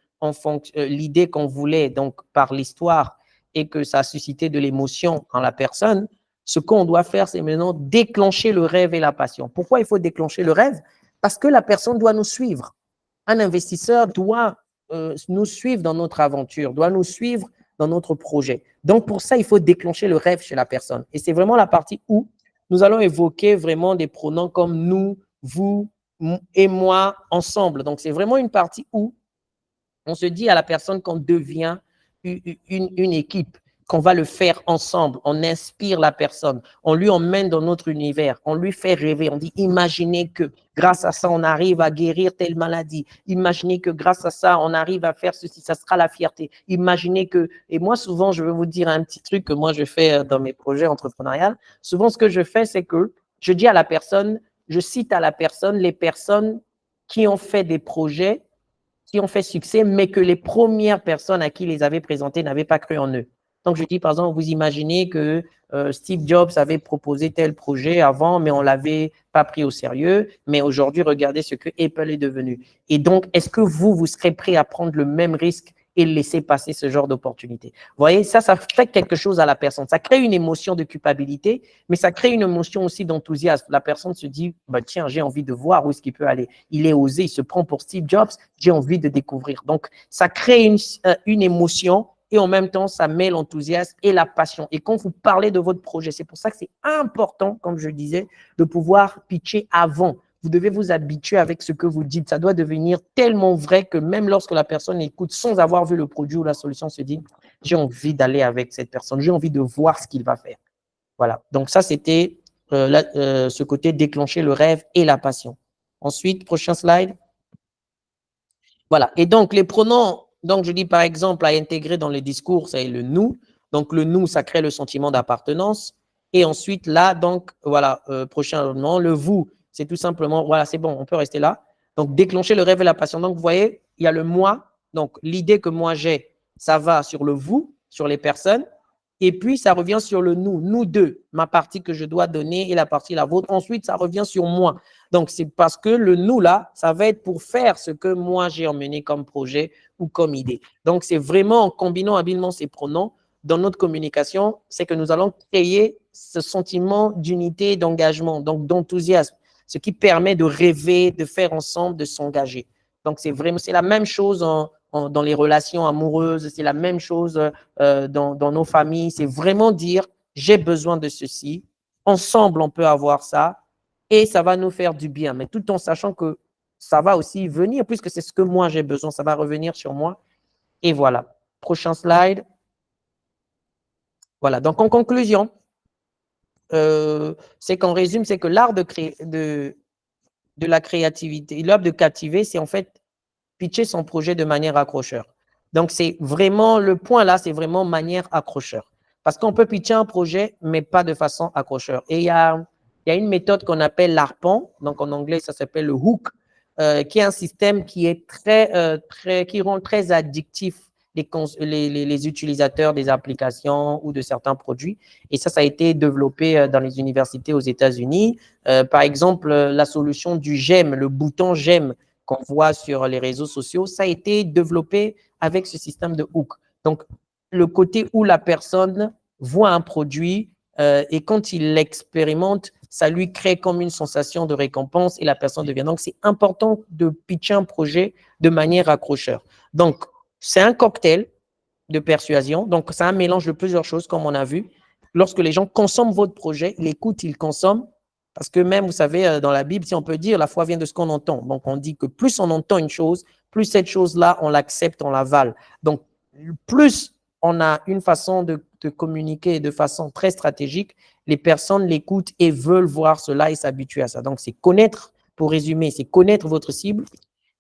S1: l'idée qu'on voulait, donc par l'histoire, et que ça a suscité de l'émotion en la personne, ce qu'on doit faire, c'est maintenant déclencher le rêve et la passion. Pourquoi il faut déclencher le rêve? Parce que la personne doit nous suivre. Un investisseur doit nous suivre dans notre aventure, doit nous suivre dans notre projet. Donc, pour ça, il faut déclencher le rêve chez la personne. Et c'est vraiment la partie où nous allons évoquer vraiment des pronoms comme nous, vous, et moi ensemble. Donc, c'est vraiment une partie où on se dit à la personne qu'on devient une équipe, qu'on va le faire ensemble. On inspire la personne, on lui emmène dans notre univers, on lui fait rêver. On dit, imaginez que grâce à ça, on arrive à guérir telle maladie. Imaginez que grâce à ça, on arrive à faire ceci, ça sera la fierté. Imaginez que, et moi, souvent, je vais vous dire un petit truc que moi, je fais dans mes projets entrepreneuriaux. Souvent, ce que je fais, c'est que je dis à la personne, je cite à la personne les personnes qui ont fait des projets qui ont fait succès, mais que les premières personnes à qui les avaient présentés n'avaient pas cru en eux. Donc, je dis, par exemple, vous imaginez que Steve Jobs avait proposé tel projet avant, mais on ne l'avait pas pris au sérieux. Mais aujourd'hui, regardez ce que Apple est devenu. Et donc, est-ce que vous serez prêt à prendre le même risque et laisser passer ce genre d'opportunité? Vous voyez, ça fait quelque chose à la personne. Ça crée une émotion de culpabilité, mais ça crée une émotion aussi d'enthousiasme. La personne se dit, bah, tiens, j'ai envie de voir où est-ce qu'il peut aller. Il est osé, il se prend pour Steve Jobs, j'ai envie de découvrir. Donc, ça crée une émotion et en même temps, ça met l'enthousiasme et la passion. Et quand vous parlez de votre projet, c'est pour ça que c'est important, comme je disais, de pouvoir pitcher avant. Vous devez vous habituer avec ce que vous dites. Ça doit devenir tellement vrai que même lorsque la personne écoute sans avoir vu le produit ou la solution, se dit, j'ai envie d'aller avec cette personne, j'ai envie de voir ce qu'il va faire. Voilà. Donc ça, c'était ce côté déclencher le rêve et la passion. Ensuite, prochain slide. Voilà. Et donc, les pronoms, donc je dis par exemple à intégrer dans le discours, c'est le nous. Donc, le nous, ça crée le sentiment d'appartenance. Et ensuite, là, donc, voilà, prochain nom, le vous, c'est tout simplement, voilà, c'est bon, on peut rester là. Donc, déclencher le rêve et la passion. Donc, vous voyez, il y a le moi. Donc, l'idée que moi j'ai, ça va sur le vous, sur les personnes. Et puis, ça revient sur le nous deux, ma partie que je dois donner et la partie la vôtre. Ensuite, ça revient sur moi. Donc, c'est parce que le nous, là, ça va être pour faire ce que moi, j'ai emmené comme projet ou comme idée. Donc, c'est vraiment en combinant habilement ces pronoms dans notre communication, c'est que nous allons créer ce sentiment d'unité, d'engagement, donc d'enthousiasme, ce qui permet de rêver, de faire ensemble, de s'engager. Donc, c'est vraiment, c'est la même chose dans les relations amoureuses, c'est la même chose dans nos familles. C'est vraiment dire, j'ai besoin de ceci. Ensemble, on peut avoir ça et ça va nous faire du bien, mais tout en sachant que ça va aussi venir, puisque c'est ce que moi j'ai besoin, ça va revenir sur moi. Et voilà. Prochain slide. Voilà. Donc, en conclusion, c'est qu'en résumé, c'est que l'art de la créativité, l'art de captiver, c'est en fait pitcher son projet de manière accrocheur. Donc, c'est vraiment, le point là, c'est vraiment manière accrocheur. Parce qu'on peut pitcher un projet, mais pas de façon accrocheur. Et il y a une méthode qu'on appelle l'arpent, donc en anglais, ça s'appelle le hook, qui est un système qui est qui rend très addictif les utilisateurs des applications ou de certains produits. Et ça a été développé dans les universités aux États-Unis. Par exemple, la solution du j'aime, le bouton j'aime qu'on voit sur les réseaux sociaux, ça a été développé avec ce système de hook. Donc, le côté où la personne voit un produit et quand il l'expérimente, ça lui crée comme une sensation de récompense et la personne devient. Donc, c'est important de pitcher un projet de manière accrocheur. Donc, c'est un cocktail de persuasion. Donc, c'est un mélange de plusieurs choses, comme on a vu. Lorsque les gens consomment votre projet, ils l'écoutent, ils consomment. Parce que même, vous savez, dans la Bible, si on peut dire, la foi vient de ce qu'on entend. Donc, on dit que plus on entend une chose, plus cette chose-là, on l'accepte, on l'avale. Donc, plus on a une façon de communiquer de façon très stratégique, les personnes l'écoutent et veulent voir cela et s'habituer à ça. Donc, c'est connaître, pour résumer, c'est connaître votre cible,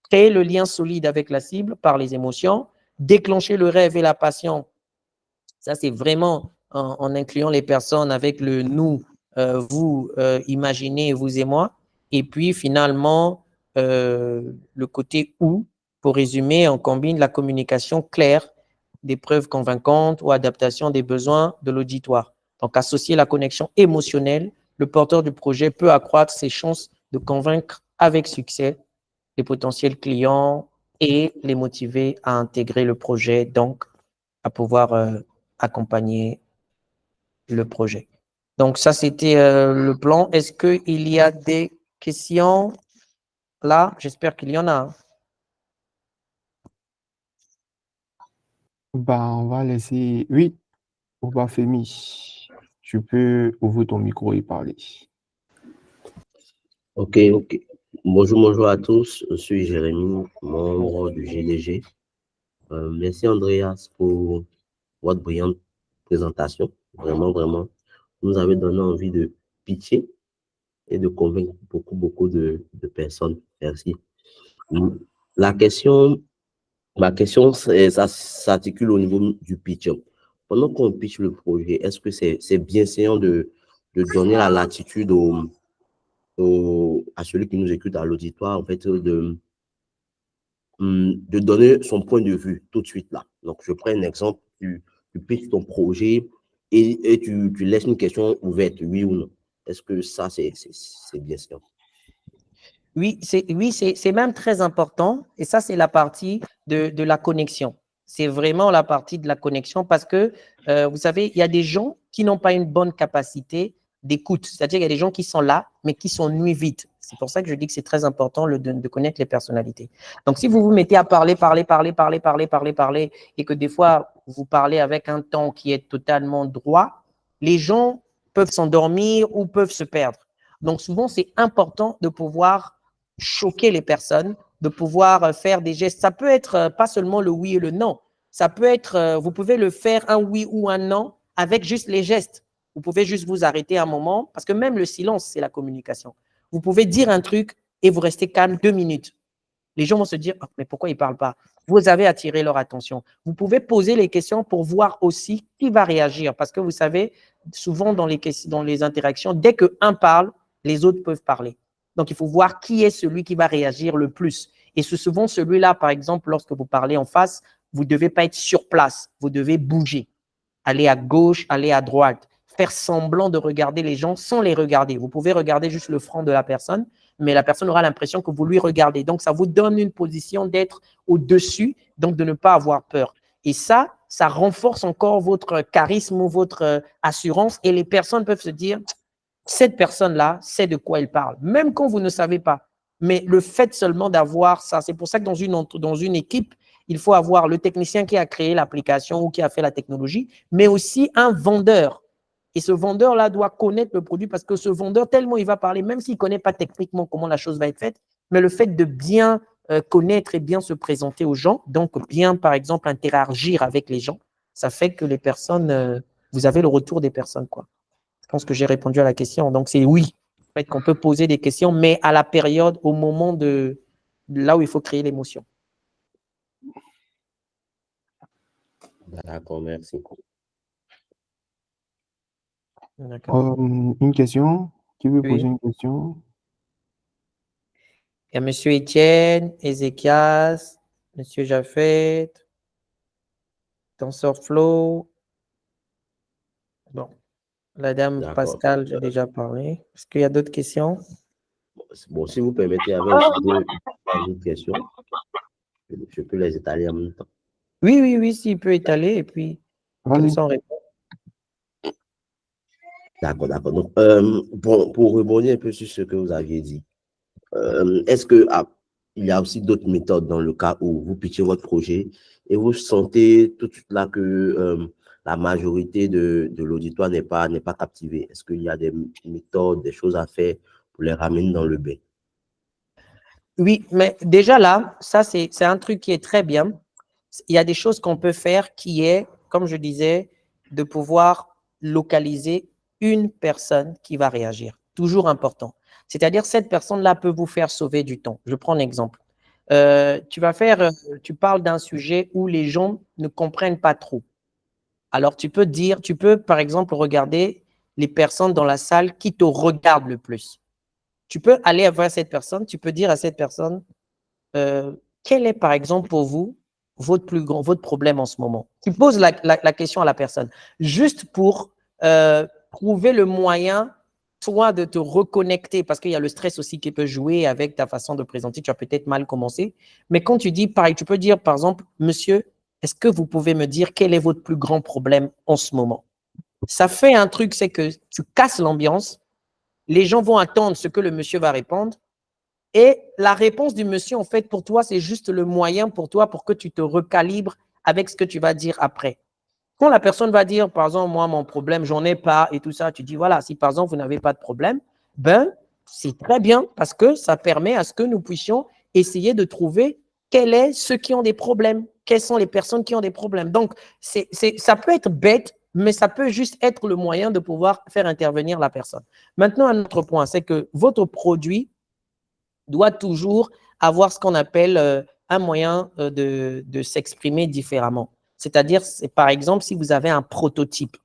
S1: créer le lien solide avec la cible par les émotions, déclencher le rêve et la passion. Ça, c'est vraiment en incluant les personnes avec le nous, vous, imaginez, vous et moi. Et puis, finalement, le côté où, pour résumer, on combine la communication claire, des preuves convaincantes ou adaptation des besoins de l'auditoire. Donc, associer la connexion émotionnelle, le porteur du projet peut accroître ses chances de convaincre avec succès les potentiels clients et les motiver à intégrer le projet, donc à pouvoir accompagner le projet. Donc, ça, c'était le plan. Est-ce qu'il y a des questions là? J'espère qu'il y en a.
S2: On va laisser. Oui, Obafemi, tu peux ouvrir ton micro et parler.
S6: Ok, ok. Bonjour à tous. Je suis Jérémy, membre du GDG. Merci Andreas pour votre brillante présentation. Vraiment, vraiment. Vous nous avez donné envie de pitcher et de convaincre beaucoup de personnes. Merci. La question, ma question, ça s'articule au niveau du pitch. Pendant qu'on pitch le projet, est-ce que c'est bien séant de donner la latitude à celui qui nous écoute à l'auditoire, en fait, de donner son point de vue tout de suite là. Donc, je prends un exemple, tu pitches ton projet et tu laisses une question ouverte, oui ou non. Est-ce que ça, c'est bien sûr?
S1: Oui, c'est même très important. Et ça, c'est la partie de la connexion. C'est vraiment la partie de la connexion parce que, vous savez, il y a des gens qui n'ont pas une bonne capacité d'écoute. C'est-à-dire qu'il y a des gens qui sont là, mais qui sont nuits vite. C'est pour ça que je dis que c'est très important de connaître les personnalités. Donc, si vous vous mettez à parler, et que des fois, vous parlez avec un ton qui est totalement droit, les gens peuvent s'endormir ou peuvent se perdre. Donc, souvent, c'est important de pouvoir choquer les personnes, de pouvoir faire des gestes. Ça peut être pas seulement le oui et le non. Ça peut être, vous pouvez le faire un oui ou un non avec juste les gestes. Vous pouvez juste vous arrêter un moment, parce que même le silence, c'est la communication. Vous pouvez dire un truc et vous restez calme 2 minutes. Les gens vont se dire, oh, mais pourquoi ils ne parlent pas? Vous avez attiré leur attention. Vous pouvez poser les questions pour voir aussi qui va réagir. Parce que vous savez, souvent dans les interactions, dès qu'un parle, les autres peuvent parler. Donc, il faut voir qui est celui qui va réagir le plus. Et c'est souvent celui-là, par exemple, lorsque vous parlez en face, vous ne devez pas être sur place. Vous devez bouger. Aller à gauche, aller à droite. Faire semblant de regarder les gens sans les regarder. Vous pouvez regarder juste le front de la personne, mais la personne aura l'impression que vous lui regardez. Donc, ça vous donne une position d'être au-dessus, donc de ne pas avoir peur. Et ça renforce encore votre charisme ou votre assurance et les personnes peuvent se dire, cette personne-là sait de quoi elle parle, même quand vous ne savez pas. Mais le fait seulement d'avoir ça, c'est pour ça que dans une équipe, il faut avoir le technicien qui a créé l'application ou qui a fait la technologie, mais aussi un vendeur. Et ce vendeur-là doit connaître le produit parce que ce vendeur, tellement il va parler, même s'il ne connaît pas techniquement comment la chose va être faite, mais le fait de bien connaître et bien se présenter aux gens, donc bien, par exemple, interagir avec les gens, ça fait que les personnes, vous avez le retour des personnes, quoi. Je pense que j'ai répondu à la question. Donc, c'est oui, en fait, qu'on peut poser des questions, mais à la période, au moment de là où il faut créer l'émotion.
S6: D'accord, merci.
S2: Une question? Qui veut
S1: Oui.
S2: poser une question?
S1: Il y a M. Étienne, Ézéchias, M. Jaffet, TensorFlow. Bon, la dame Pascal, j'ai déjà parlé. Est-ce qu'il y a d'autres questions?
S6: Bon, si vous permettez, avec deux autres questions, je peux les étaler en même temps.
S1: Oui, s'il peut étaler, et puis, comme ça, on répond.
S6: D'accord. Donc, pour rebondir un peu sur ce que vous aviez dit, est-ce que il y a aussi d'autres méthodes dans le cas où vous pitchez votre projet et vous sentez tout de suite là que la majorité de l'auditoire n'est pas captivée? Est-ce qu'il y a des méthodes, des choses à faire pour les ramener dans le bain?
S1: Oui, mais déjà là, ça, c'est un truc qui est très bien. Il y a des choses qu'on peut faire qui est, comme je disais, de pouvoir localiser une personne qui va réagir. Toujours important. C'est-à-dire, cette personne-là peut vous faire sauver du temps. Je prends un exemple. Tu parles d'un sujet où les gens ne comprennent pas trop. Alors, tu peux, par exemple, regarder les personnes dans la salle qui te regardent le plus. Tu peux aller vers cette personne, tu peux dire à cette personne, quel est, par exemple, pour vous, votre problème en ce moment? Tu poses la question à la personne, juste pour trouver le moyen, toi, de te reconnecter, parce qu'il y a le stress aussi qui peut jouer avec ta façon de présenter, tu as peut-être mal commencé, mais quand tu dis, pareil, tu peux dire, par exemple, monsieur, est-ce que vous pouvez me dire quel est votre plus grand problème en ce moment? Ça fait un truc, c'est que tu casses l'ambiance, les gens vont attendre ce que le monsieur va répondre, et la réponse du monsieur, en fait, pour toi, c'est juste le moyen pour toi pour que tu te recalibres avec ce que tu vas dire après. Quand la personne va dire, par exemple, moi, mon problème, j'en ai pas et tout ça, tu dis, voilà, si par exemple, vous n'avez pas de problème, ben, c'est très bien parce que ça permet à ce que nous puissions essayer de trouver quels sont ceux qui ont des problèmes, quelles sont les personnes qui ont des problèmes. Donc, ça peut être bête, mais ça peut juste être le moyen de pouvoir faire intervenir la personne. Maintenant, un autre point, c'est que votre produit doit toujours avoir ce qu'on appelle un moyen de s'exprimer différemment. C'est-à-dire, par exemple, si vous avez un prototype,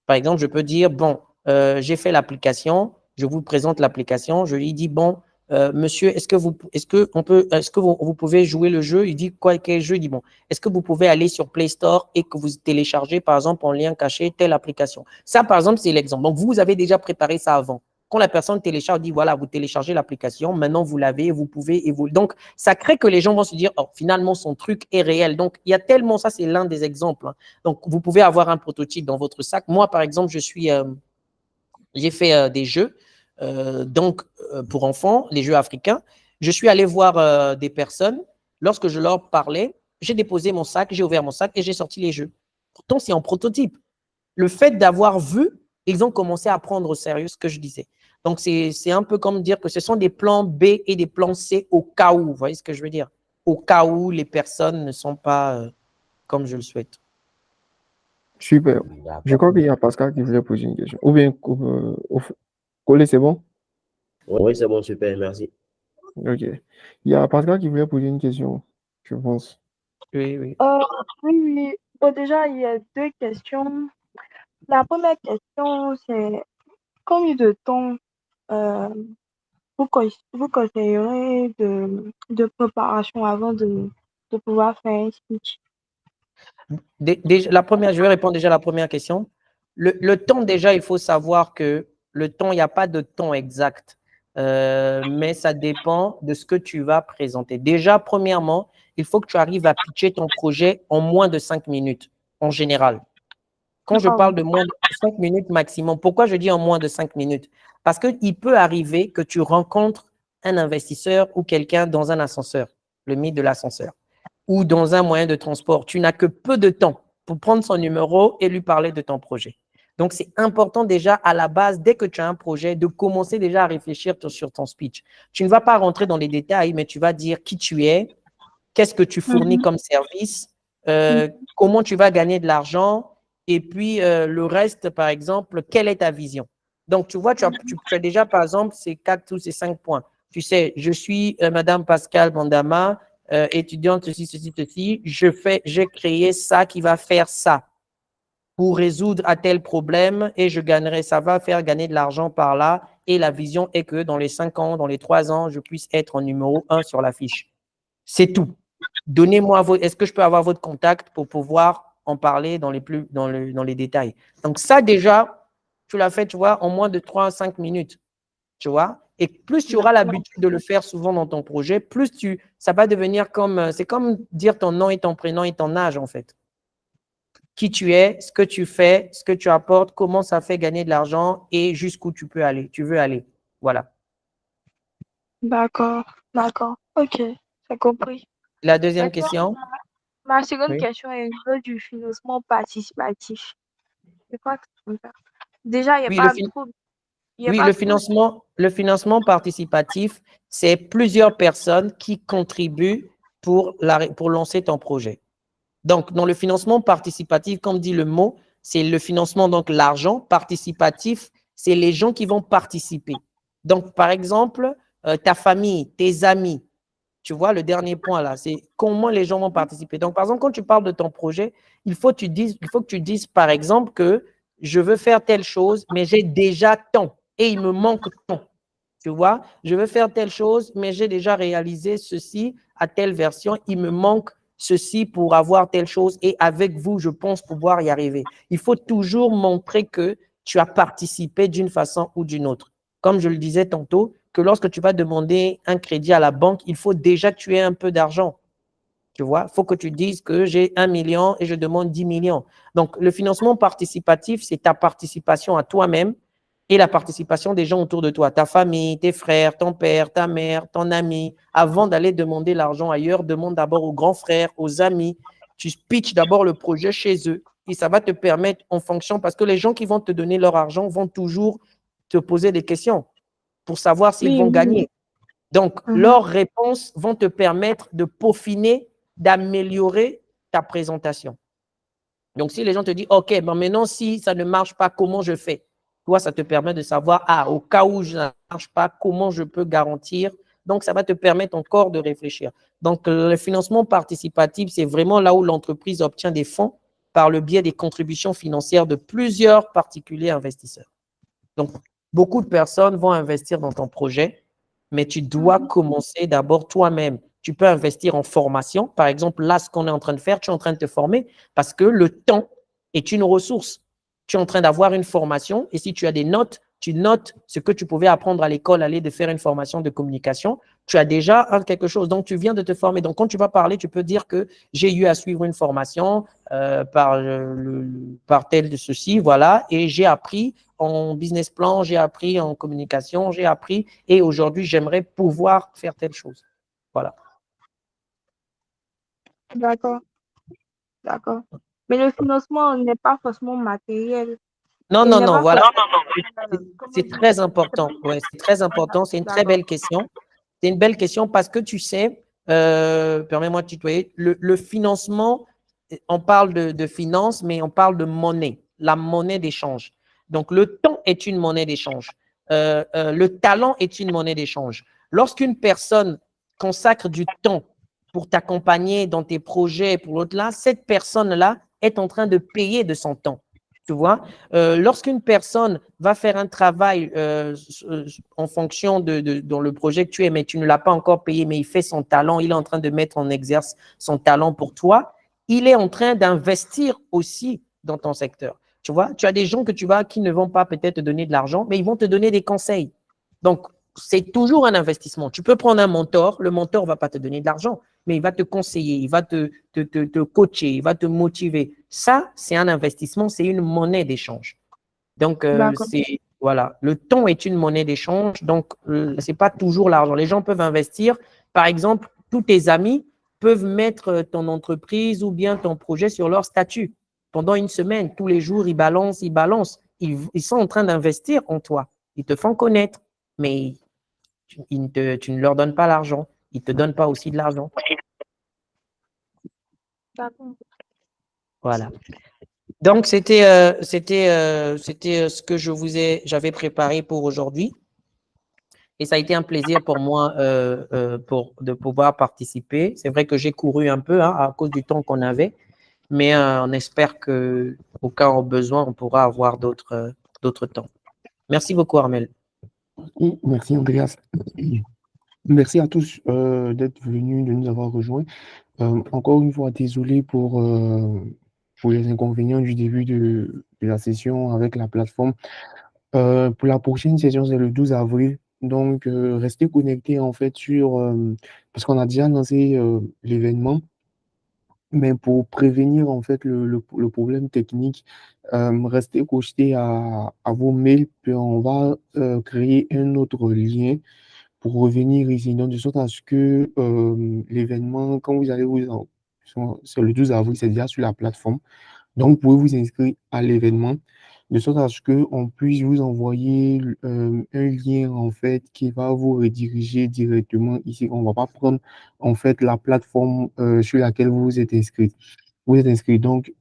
S1: par exemple, je peux dire, bon, j'ai fait l'application, je vous présente l'application, je lui dis, bon, monsieur, est-ce que vous pouvez jouer le jeu? Il dit, quel jeu? Il dit, bon, est-ce que vous pouvez aller sur Play Store et que vous téléchargez, par exemple, en lien caché, telle application? Ça, par exemple, c'est l'exemple. Donc, vous avez déjà préparé ça avant. Quand la personne télécharge, dit, voilà, vous téléchargez l'application, maintenant vous l'avez, vous pouvez évoluer. Donc, ça crée que les gens vont se dire, oh, finalement, son truc est réel. Donc, il y a tellement, ça, c'est l'un des exemples. Hein. Donc, vous pouvez avoir un prototype dans votre sac. Moi, par exemple, j'ai fait des jeux pour enfants, les jeux africains. Je suis allé voir des personnes. Lorsque je leur parlais, j'ai déposé mon sac, j'ai ouvert mon sac et j'ai sorti les jeux. Pourtant, c'est en prototype. Le fait d'avoir vu, ils ont commencé à prendre au sérieux ce que je disais. Donc, c'est un peu comme dire que ce sont des plans B et des plans C au cas où. Vous voyez ce que je veux dire? Au cas où les personnes ne sont pas comme je le souhaite.
S2: Super. Je crois qu'il y a Pascal qui voulait poser une question. Ou bien, Collet, c'est bon?
S6: Oui, c'est bon, super, merci.
S2: Ok. Il y a Pascal qui voulait poser une question, je pense.
S1: Oui, oui.
S5: Oui. Bon, déjà, il y a deux questions. La première question, c'est combien de temps vous conseillerez de préparation avant de pouvoir faire un speech?
S1: Je vais répondre déjà à la première question. Le temps, déjà, il faut savoir que le temps, il n'y a pas de temps exact, mais ça dépend de ce que tu vas présenter. Déjà, premièrement, il faut que tu arrives à pitcher ton projet en moins de 5 minutes, en général. Quand je parle de moins de 5 minutes maximum, pourquoi je dis en moins de 5 minutes? Parce qu'il peut arriver que tu rencontres un investisseur ou quelqu'un dans un ascenseur, le mythe de l'ascenseur, ou dans un moyen de transport. Tu n'as que peu de temps pour prendre son numéro et lui parler de ton projet. Donc, c'est important déjà à la base, dès que tu as un projet, de commencer déjà à réfléchir sur ton speech. Tu ne vas pas rentrer dans les détails, mais tu vas dire qui tu es, qu'est-ce que tu fournis comme service, comment tu vas gagner de l'argent, et puis le reste, par exemple, quelle est ta vision. Donc, tu vois, tu as déjà, par exemple, ces 4 ou ces 5 points. Tu sais, je suis Madame Pascal Bandama, étudiante, ceci. J'ai créé ça qui va faire ça pour résoudre à tel problème et je gagnerai, ça va faire gagner de l'argent par là. Et la vision est que dans les 5 ans, dans les 3 ans, je puisse être en numéro 1 sur la fiche. C'est tout. Donnez-moi est-ce que je peux avoir votre contact pour pouvoir en parler dans les détails. Donc ça déjà, tu l'as fait, tu vois, en moins de 3 à 5 minutes, tu vois. Et plus tu auras l'habitude de le faire souvent dans ton projet, plus ça va devenir c'est comme dire ton nom et ton prénom et ton âge en fait. Qui tu es, ce que tu fais, ce que tu apportes, comment ça fait gagner de l'argent et jusqu'où tu veux aller. Voilà.
S5: D'accord. Ok, j'ai compris.
S1: La deuxième
S5: Maintenant,
S1: question.
S5: ma seconde
S1: Oui.
S5: question est au niveau du financement participatif. Je crois que c'est comme ça. Déjà, il n'y a
S1: Oui,
S5: pas trop.
S1: le financement participatif, c'est plusieurs personnes qui contribuent pour lancer ton projet. Donc, dans le financement participatif, comme dit le mot, c'est le financement, donc l'argent participatif, c'est les gens qui vont participer. Donc, par exemple, ta famille, tes amis, tu vois, le dernier point là, c'est comment les gens vont participer. Donc, par exemple, quand tu parles de ton projet, il faut que tu dises, par exemple, que je veux faire telle chose, mais j'ai déjà tant et il me manque tant. Tu vois, je veux faire telle chose, mais j'ai déjà réalisé ceci à telle version. Il me manque ceci pour avoir telle chose et avec vous, je pense pouvoir y arriver. Il faut toujours montrer que tu as participé d'une façon ou d'une autre. Comme je le disais tantôt, que lorsque tu vas demander un crédit à la banque, il faut déjà que tu aies un peu d'argent. Tu vois, il faut que tu dises que j'ai 1 million et je demande 10 millions. Donc, le financement participatif, c'est ta participation à toi-même et la participation des gens autour de toi, ta famille, tes frères, ton père, ta mère, ton ami. Avant d'aller demander l'argent ailleurs, demande d'abord aux grands frères, aux amis. Tu pitches d'abord le projet chez eux et ça va te permettre en fonction, parce que les gens qui vont te donner leur argent vont toujours te poser des questions. pour savoir s'ils vont gagner. Donc, leurs réponses vont te permettre de peaufiner, d'améliorer ta présentation. Donc, si les gens te disent, OK, ben maintenant, si ça ne marche pas, comment je fais? Toi, ça te permet de savoir, au cas où ça ne marche pas, comment je peux garantir. Donc, ça va te permettre encore de réfléchir. Donc, le financement participatif, c'est vraiment là où l'entreprise obtient des fonds par le biais des contributions financières de plusieurs particuliers investisseurs. Donc, beaucoup de personnes vont investir dans ton projet, mais tu dois commencer d'abord toi-même. Tu peux investir en formation. Par exemple, là, ce qu'on est en train de faire, tu es en train de te former parce que le temps est une ressource. Tu es en train d'avoir une formation et si tu as des notes, tu notes ce que tu pouvais apprendre à l'école, aller de faire une formation de communication. Tu as déjà quelque chose. Donc, tu viens de te former. Donc, quand tu vas parler, tu peux dire que j'ai eu à suivre une formation par tel de ceci, voilà, et j'ai appris en business plan, j'ai appris en communication, j'ai appris et aujourd'hui, j'aimerais pouvoir faire telle chose. Voilà.
S5: D'accord. D'accord. Mais le financement n'est pas forcément matériel.
S1: Non, non, non, voilà. C'est
S5: Comment
S1: très important. Ouais, c'est très important. C'est une très belle question. C'est une belle question parce que tu sais, permets-moi de tutoyer, le financement, on parle de finance, mais on parle de monnaie, la monnaie d'échange. Donc, le temps est une monnaie d'échange. Le talent est une monnaie d'échange. Lorsqu'une personne consacre du temps pour t'accompagner dans tes projets, pour l'autre là, cette personne-là est en train de payer de son temps. Tu vois, lorsqu'une personne va faire un travail en fonction dans le projet que tu es, mais tu ne l'as pas encore payé, mais il fait son talent, il est en train de mettre en exerce son talent pour toi, il est en train d'investir aussi dans ton secteur. Tu vois, tu as des gens qui ne vont pas peut-être te donner de l'argent, mais ils vont te donner des conseils. Donc, c'est toujours un investissement. Tu peux prendre un mentor, le mentor ne va pas te donner de l'argent, mais il va te conseiller, il va te coacher, il va te motiver. Ça, c'est un investissement, c'est une monnaie d'échange. Donc, voilà, le temps est une monnaie d'échange, donc ce n'est pas toujours l'argent. Les gens peuvent investir, par exemple, tous tes amis peuvent mettre ton entreprise ou bien ton projet sur leur statut. Pendant une semaine, tous les jours, ils balancent. Ils sont en train d'investir en toi. Ils te font connaître, mais tu ne leur donnes pas l'argent. Ils ne te donnent pas aussi de l'argent. Voilà. Donc, c'était ce que j'avais préparé pour aujourd'hui. Et ça a été un plaisir pour moi de pouvoir participer. C'est vrai que j'ai couru un peu à cause du temps qu'on avait, mais on espère qu'au cas où besoin, on pourra avoir d'autres temps. Merci beaucoup, Armel.
S2: Oui, merci, Andreas. Merci à tous d'être venus, de nous avoir rejoints. Encore une fois, désolé pour les inconvénients du début de la session avec la plateforme. Pour la prochaine session, c'est le 12 avril. Donc, restez connectés en fait parce qu'on a déjà lancé l'événement. Mais pour prévenir en fait le problème technique, restez connectés à vos mails, puis on va créer un autre lien pour revenir ici. Donc, de sorte à ce que l'événement, quand vous allez c'est le 12 avril, c'est déjà sur la plateforme. Donc, vous pouvez vous inscrire à l'événement de sorte à ce qu'on puisse vous envoyer un lien en fait qui va vous rediriger directement ici. On ne va pas prendre en fait la plateforme sur laquelle vous vous êtes inscrit. Vous êtes inscrit. Donc,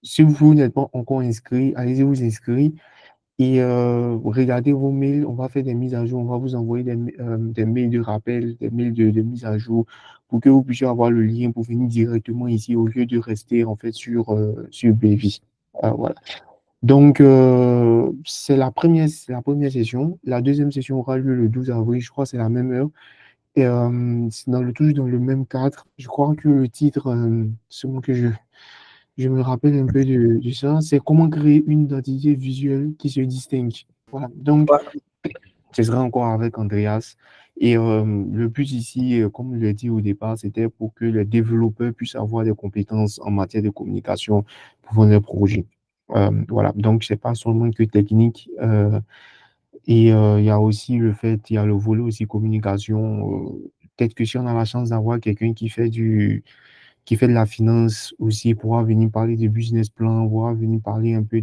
S2: si vous n'êtes pas encore inscrit, allez-y vous inscrire. Et regardez vos mails, on va faire des mises à jour, on va vous envoyer des mails de rappel, des mails de mise à jour pour que vous puissiez avoir le lien pour venir directement ici au lieu de rester en fait sur Bévis. Voilà. Donc, c'est la première session. La deuxième session aura lieu le 12 avril, je crois que c'est la même heure. Et c'est toujours dans le même cadre. Je crois que le titre, selon que je me rappelle un peu de ça, c'est comment créer une identité visuelle qui se distingue. Voilà. Donc, ce sera encore avec Andreas. Et le but ici, comme je l'ai dit au départ, c'était pour que les développeurs puissent avoir des compétences en matière de communication pour vendre leurs projets. Voilà. Donc, c'est pas seulement que technique. Et il y a aussi il y a le volet aussi communication. Peut-être que si on a la chance d'avoir quelqu'un qui fait de la finance aussi, pourra venir parler de business plan, pourra venir parler un peu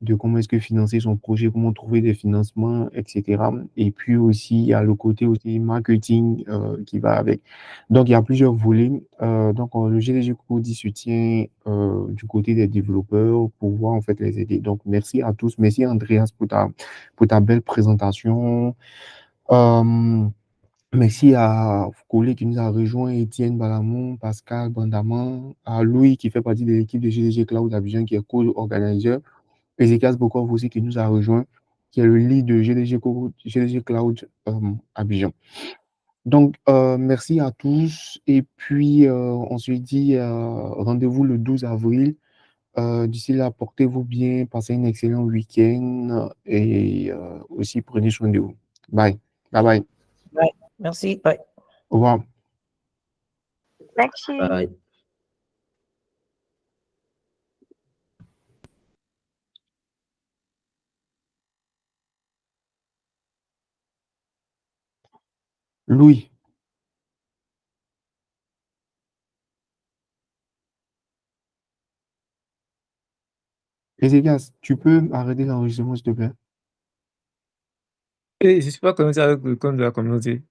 S2: de comment est-ce que financer son projet, comment trouver des financements, etc. Et puis aussi, il y a le côté aussi marketing qui va avec. Donc, il y a plusieurs volets. Donc, le GDG Code, il se tient du côté des développeurs pour pouvoir en fait les aider. Donc, merci à tous. Merci Andreas pour ta belle présentation. Merci à Colé qui nous a rejoint, Étienne Balamon, Pascal Bandaman, à Louis qui fait partie de l'équipe de GDG Cloud Abidjan qui est co-organisateur, Ezekias Bokov aussi qui nous a rejoint, qui est le lead de GDG Cloud Abidjan. Donc, merci à tous et puis on se dit rendez-vous le 12 avril. D'ici là, portez-vous bien, passez un excellent week-end et aussi prenez soin de vous. Bye. Bye bye.
S1: Bye. Merci. Bye.
S2: Au revoir.
S5: Merci.
S6: Bye.
S2: Louis. Ezekias, tu peux arrêter l'enregistrement, s'il te plaît?
S7: Et je ne suis pas connecté avec le compte de la communauté.